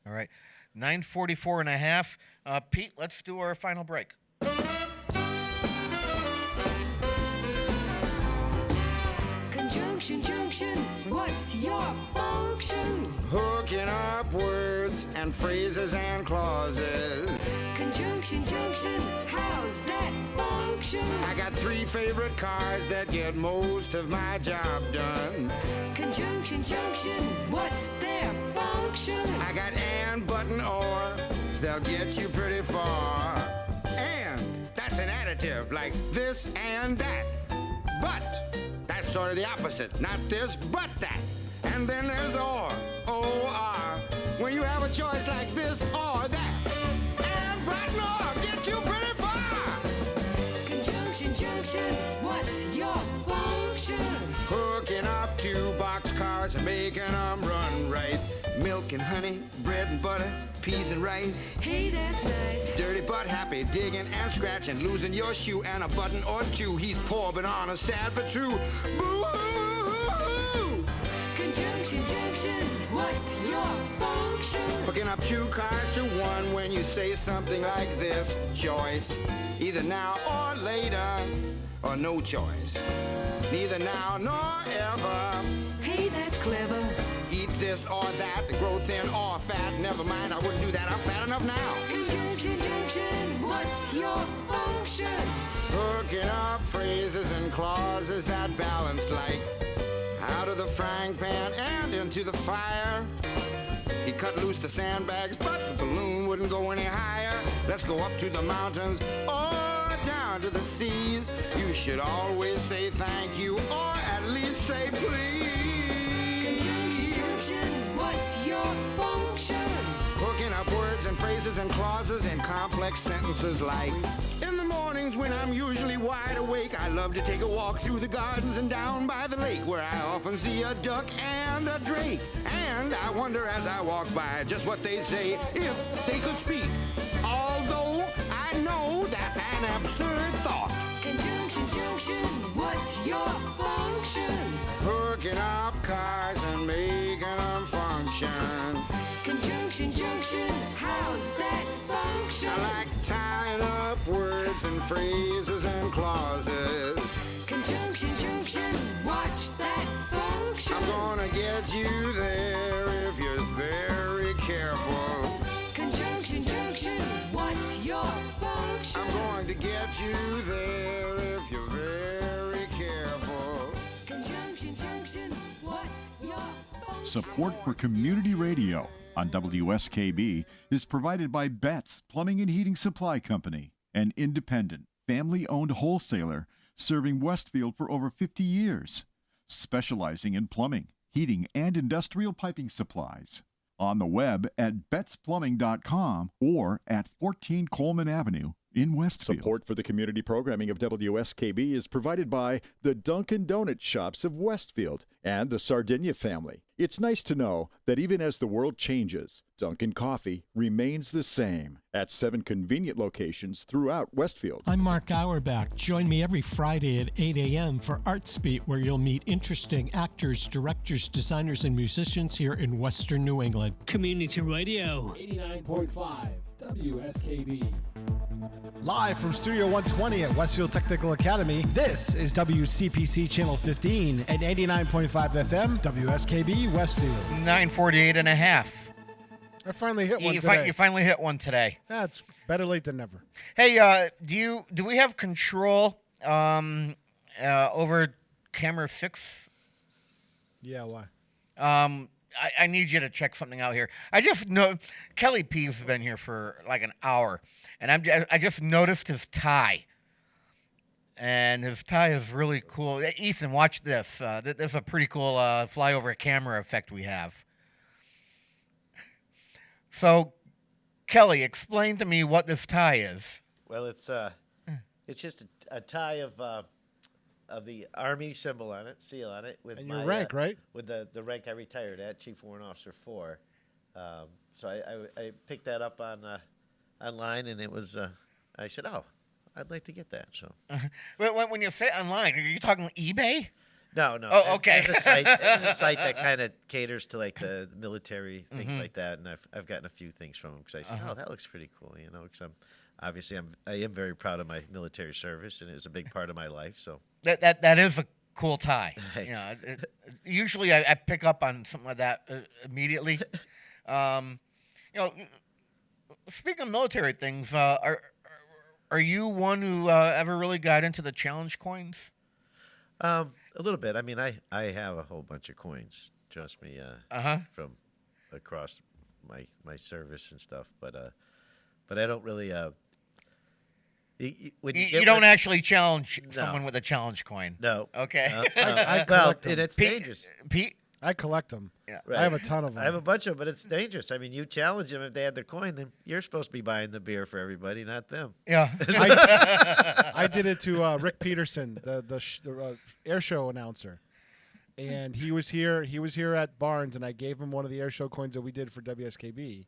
All right, 9:44 and a half. Pete, let's do our final break. Conjunction, junction, what's your function? Hooking up words and phrases and clauses. Conjunction, junction, how's that function? I got 3 favorite cars that get most of my job done. Conjunction, junction, what's their function? I got and, but, and, or, they'll get you pretty far. And, that's an additive, like this and that. But, that's sort of the opposite. Not this, but that. And then there's or, O-R. When you have a choice like this or that. And, but, and, or, get you pretty far. Conjunction, junction, what's your function? Hooking up 2 boxcars and making them run right. Milk and honey, bread and butter, peas and rice. Hey, that's nice. Dirty but happy, digging and scratching, losing your shoe and a button or 2. He's poor but honest, sad but true. Boo-hoo! Conjunction, junction, what's your function? Hooking up 2 cars to 1 when you say something like this. Choice, either now or later, or no choice. Neither now nor ever. Hey, that's clever. Eat this or that, grow thin or fat. Never mind, I wouldn't do that, I'm fat enough now. Conjunction, junction, what's your function? Hooking up phrases and clauses that balance like out of the frying pan and into the fire. He cut loose the sandbags, but the balloon wouldn't go any higher. Let's go up to the mountains or down to the seas. You should always say thank you or at least say please. Conjunction, junction, what's your function? Hooking up words and phrases and clauses in complex sentences like in the morning mornings when I'm usually wide awake, I love to take a walk through the gardens and down by the lake, where I often see a duck and a drake. And I wonder as I walk by just what they'd say if they could speak. Although I know that's an absurd thought. Conjunction, junction, what's your function? Hooking up cars and making them function. Conjunction, junction, how's that function? I like tying up words and phrases and clauses. Conjunction, junction, watch that function. I'm gonna get you there if you're very careful. Conjunction, junction, what's your function? I'm going to get you there if you're very careful. Conjunction, junction, what's your function? Support for community radio on WSKB is provided by Betts Plumbing and Heating Supply Company, an independent, family-owned wholesaler serving Westfield for over 50 years, specializing in plumbing, heating, and industrial piping supplies. On the web at bettsplumbing.com or at 14 Coleman Avenue in Westfield. Support for the community programming of WSKB is provided by the Dunkin' Donut Shops of Westfield and the Sardinia family. It's nice to know that even as the world changes, Dunkin' Coffee remains the same at 7 convenient locations throughout Westfield. I'm Mark Auerbach. Join me every Friday at 8 a.m. for Arts Beat, where you'll meet interesting actors, directors, designers, and musicians here in Western New England. Community Radio. 89.5 WSKB. Live from Studio 120 at Westfield Technical Academy, this is WCPC Channel 15 and 89.5 FM, WSKB Westfield. 948 and a half. I finally hit one You today. finally hit one today. That's better late than never. Hey, do we have control over camera 6? Yeah, why? I need you to check something out here. I just know Kelly P's been here for like an hour, and I just noticed his tie. And his tie is really cool. Ethan, watch this. This is a pretty cool flyover camera effect we have. So, Kelly, explain to me what this tie is. Well, it's just a tie of the Army symbol on it, seal on it, with And my your rank, right? With the rank I retired at, Chief Warrant Officer 4. So I picked that up on online, and it was. I said, "Oh, I'd like to get that." So. When you say online, are you talking eBay? No. Oh, okay. It's a site that kind of caters to like the military things like that, and I've gotten a few things from them because I said, "Oh, that looks pretty cool," you know. Because I am very proud of my military service, and it's a big part of my life. So that is a cool tie. Thanks. You know, usually I pick up on something like that immediately. You know, speaking of military things, are you one who ever really got into the challenge coins? A little bit. I mean, I have a whole bunch of coins. Trust me. From across my service and stuff, but I don't really. You don't actually challenge someone with a challenge coin. No. Okay. I collect them. And it's dangerous. Pete, I collect them. Yeah. Right. I have a ton of them. I have a bunch of them, but it's dangerous. I mean, you challenge them if they had their coin, then you're supposed to be buying the beer for everybody, not them. Yeah. I did it to Rick Peterson, the air show announcer, and he was here. He was here at Barnes, and I gave him one of the air show coins that we did for WSKB.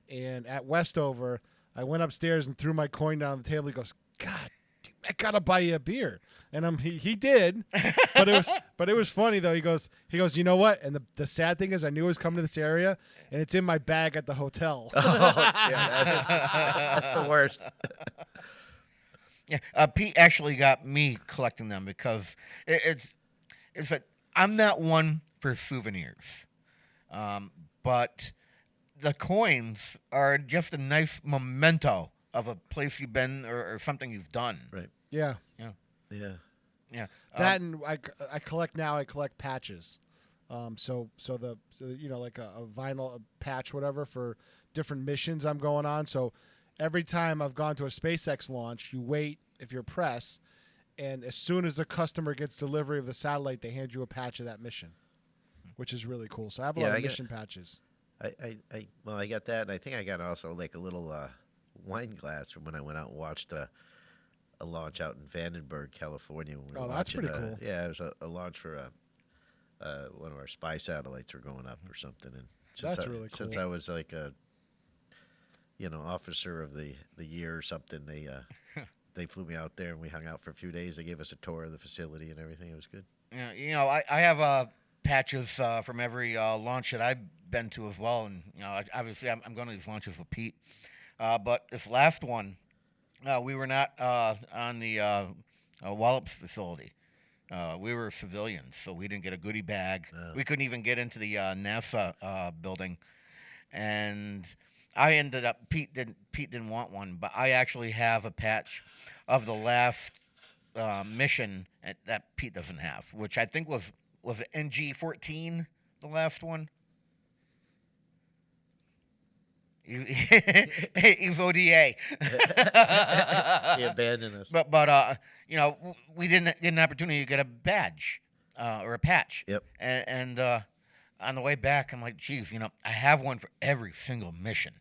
And at Westover, I went upstairs and threw my coin down on the table. He goes, "God, dude, I gotta buy you a beer." And he did, but it was funny though. He goes, "You know what?" And the sad thing is, I knew I was coming to this area, and it's in my bag at the hotel. That's the worst. Yeah, Pete actually got me collecting them because it's that I'm not one for souvenirs, but the coins are just a nice memento of a place you've been or something you've done. Right. Yeah. Yeah. That and I collect now. I collect patches. So the you know, like a vinyl patch, whatever, for different missions I'm going on. So every time I've gone to a SpaceX launch, you wait if you're press, and as soon as the customer gets delivery of the satellite, they hand you a patch of that mission, which is really cool. So I have a lot of mission patches. I got that, and I think I got also like a little wine glass from when I went out and watched a launch out in Vandenberg, California. When we were Oh, that's watching, pretty cool. Yeah, it was a launch for one of our spy satellites were going up or something. And That's really Since cool. I was like a, officer of the year or something, they flew me out there and we hung out for a few days. They gave us a tour of the facility and everything. It was good. Yeah, I have patches from every launch that I've been to as well, and obviously I'm going to these launches with Pete. But this last one, we were not on the Wallops facility. We were civilians, so we didn't get a goodie bag. We couldn't even get into the NASA building, and I ended up Pete didn't want one, but I actually have a patch of the last mission that Pete doesn't have, which I think was it NG-14, the last one. He's ODA. He abandoned us. But we didn't get an opportunity to get a badge or a patch. Yep. And on the way back, I'm like, geez, I have one for every single mission.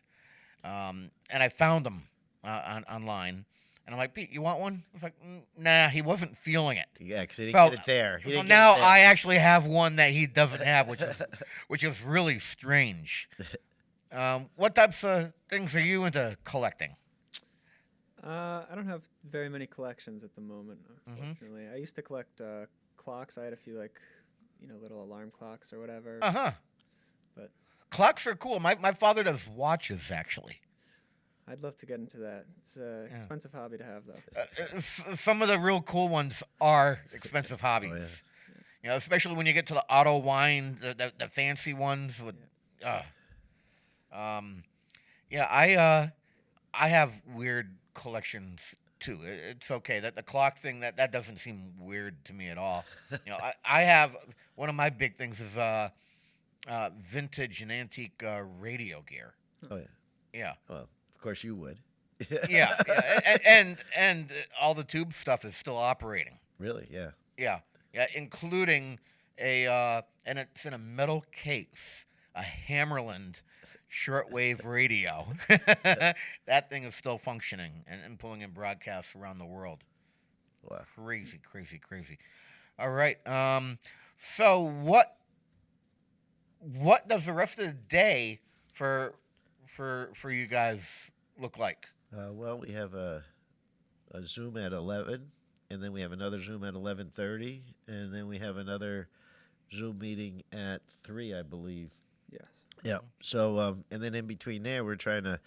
And I found them online. And I'm like, Pete, you want one? He's like, nah, he wasn't feeling it. Yeah, because he didn't get it there. So now I actually have one that he doesn't have, which is really strange. What types of things are you into collecting? I don't have very many collections at the moment, unfortunately. I used to collect clocks. I had a few little alarm clocks or whatever. But clocks are cool. My father does watches, actually. I'd love to get into that. It's an expensive hobby to have, though. Some of the real cool ones are expensive hobbies. Oh, yeah. Especially when you get to the auto wine, the fancy ones. With, I have weird collections too. It's okay. That the clock thing that doesn't seem weird to me at all. I have one of my big things is vintage and antique radio gear. Oh yeah. Yeah. Well, of course you would. yeah. And all the tube stuff is still operating. Really? Yeah. Yeah, including and it's in a metal case, a Hammerland shortwave radio. That thing is still functioning and pulling in broadcasts around the world. Wow. Crazy. All right. So what does the rest of the day for you guys look like? Well, we have a Zoom at 11, and then we have another Zoom at 11:30, and then we have another Zoom meeting at 3, I believe. Yes. Yeah. So, and then in between there, we're trying to,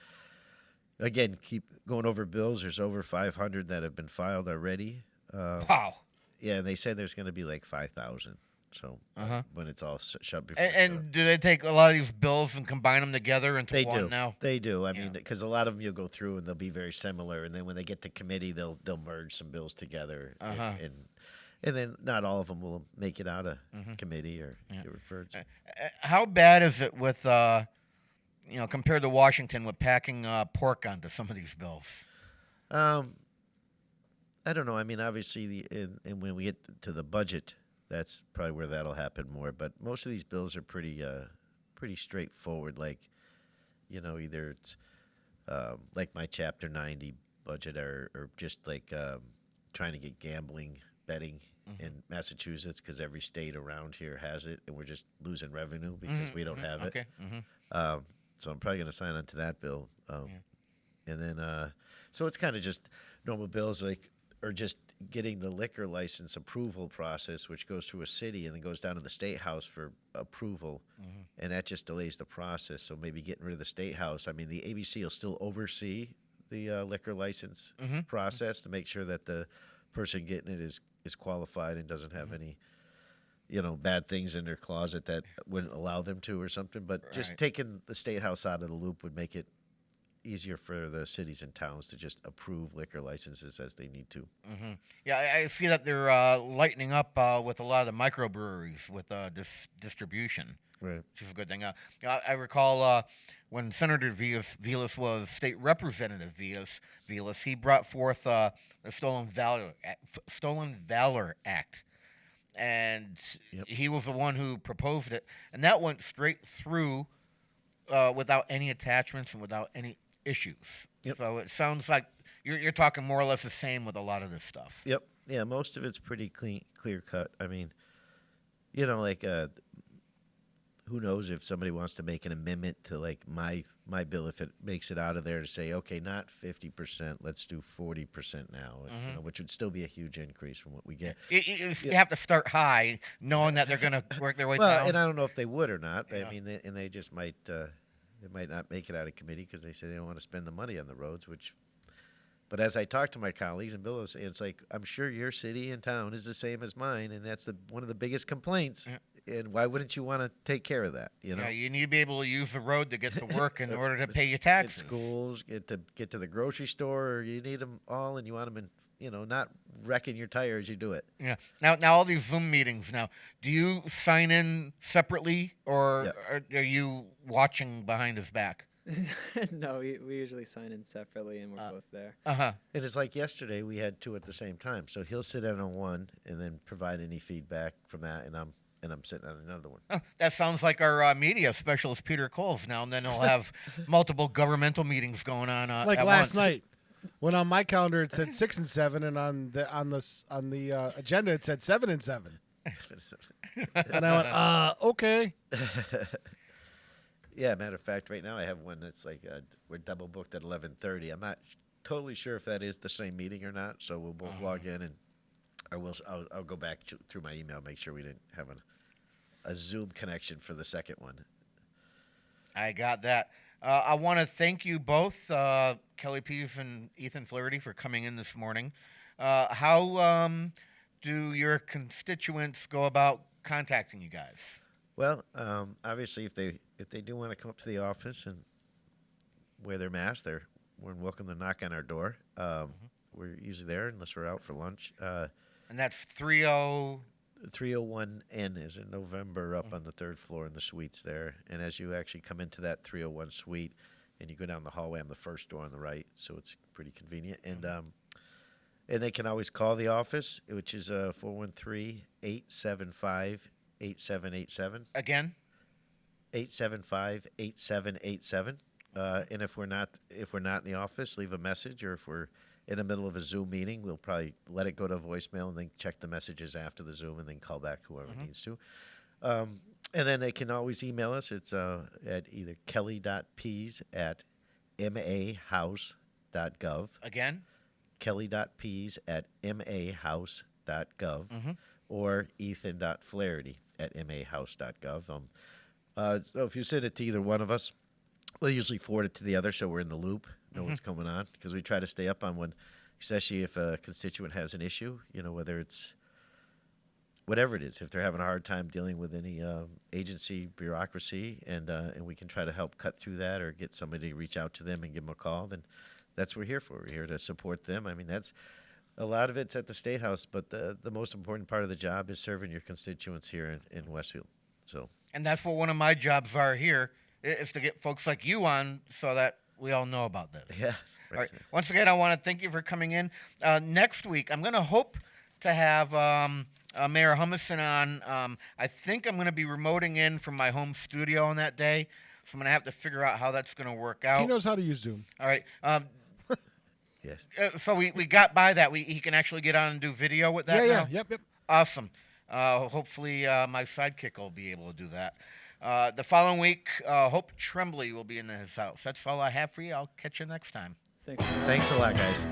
again, keep going over bills. There's over 500 that have been filed already. Wow. Yeah, and they said there's going to be like 5,000. So when it's all shut before. And do they take a lot of these bills and combine them together into one now? They do. I mean, because a lot of them you'll go through and they'll be very similar, and then when they get to committee, they'll merge some bills together, and then not all of them will make it out of committee or get referred. How bad is it with compared to Washington with packing pork onto some of these bills? I don't know. I mean, obviously, and when we get to the budget, that's probably where that'll happen more. But most of these bills are pretty straightforward. Like, either it's like my Chapter 90 budget, or just like trying to get gambling betting in Massachusetts, because every state around here has it, and we're just losing revenue because we don't have it. Okay. So I'm probably going to sign on to that bill. And then, so it's kind of just normal bills, or just getting the liquor license approval process, which goes through a city and then goes down to the state house for approval, and that just delays the process. So maybe getting rid of the state house. I mean, the ABC will still oversee the liquor license process to make sure that the person getting it is qualified and doesn't have any, bad things in their closet that wouldn't allow them to or something. But just taking the state house out of the loop would make it easier for the cities and towns to just approve liquor licenses as they need to. Yeah, I see that they're lightening up with a lot of the microbreweries with distribution, right? Which is a good thing. I recall when Senator Vilas was State Representative Vilas, he brought forth the Stolen Valor Act, and he was the one who proposed it, and that went straight through without any attachments and without any issues. So it sounds like you're talking more or less the same with a lot of this stuff. Yep. Yeah, most of it's pretty clear cut. I mean, you know, like who knows if somebody wants to make an amendment to like my bill, if it makes it out of there to say, okay, not 50%, let's do 40% now, you know, which would still be a huge increase from what we get. You have to start high, knowing that they're going to work their way well, down. and I don't know if they would or not. I mean, they just might they might not make it out of committee because they say they don't want to spend the money on the roads, which. But as I talk to my colleagues, and Bill was saying, it's like, I'm sure your city and town is the same as mine, and that's one of the biggest complaints. Yeah. And why wouldn't you want to take care of that? You know, yeah, you need to be able to use the road to get to work in order to pay your taxes. Get schools, get to the grocery store, or you need them all, and you want them in, not wrecking your tire as you do it. Yeah. Now all these Zoom meetings. Now, do you sign in separately, or are you watching behind his back? No, we usually sign in separately, and we're both there. It is like yesterday we had two at the same time. So he'll sit in on one and then provide any feedback from that, and I'm sitting on another one. Oh, that sounds like our media specialist Peter Coles. Now and then he'll have multiple governmental meetings going on. Like at last once. night, when on my calendar it said 6 and 7, and on the agenda it said 7 and 7. And I went, okay. Yeah, matter of fact, right now I have one that's like we're double booked at 11:30. I'm not totally sure if that is the same meeting or not, so we'll both log in, and I'll go back through my email, make sure we didn't have a Zoom connection for the second one. I got that. I want to thank you both, Kelly Pease and Ethan Flaherty, for coming in this morning. How do your constituents go about contacting you guys? Well, obviously, if they do want to come up to the office and wear their mask, they're more than welcome to knock on our door. We're usually there unless we're out for lunch. And that's 301N is in November up on the third floor in the suites there. And as you actually come into that 301 suite and you go down the hallway, I'm the first door on the right, so it's pretty convenient. And they can always call the office, which is 413-875-8787. Again? 875-8787. And if we're not in the office, leave a message, or if we're in the middle of a Zoom meeting, we'll probably let it go to voicemail and then check the messages after the Zoom and then call back whoever needs to. And then they can always email us. It's at either kelly.pease@mahouse.gov. Again? kelly.pease@mahouse.gov. Or ethan.flaherty@mahouse.gov. So if you send it to either one of us, we'll usually forward it to the other so we're in the loop, know what's going on, because we try to stay up on when, especially if a constituent has an issue, whether it's whatever it is, if they're having a hard time dealing with any agency bureaucracy, and we can try to help cut through that or get somebody to reach out to them and give them a call, then that's what we're here for. We're here to support them. I mean, that's a lot of it's at the State House, but the most important part of the job is serving your constituents here in Westfield. So. And that's what one of my jobs are here, is to get folks like you on so that we all know about this. Yes. All right. Once again, I want to thank you for coming in. Next week, I'm going to hope to have Mayor Humison on. I think I'm going to be remoting in from my home studio on that day, so I'm going to have to figure out how that's going to work out. He knows how to use Zoom. All right. Yes. So we got by that. He can actually get on and do video with that now? Yep. Awesome. Hopefully my sidekick will be able to do that. The following week, Hope Tremblay will be in his house. That's all I have for you. I'll catch you next time. Thanks. Thanks a lot, guys.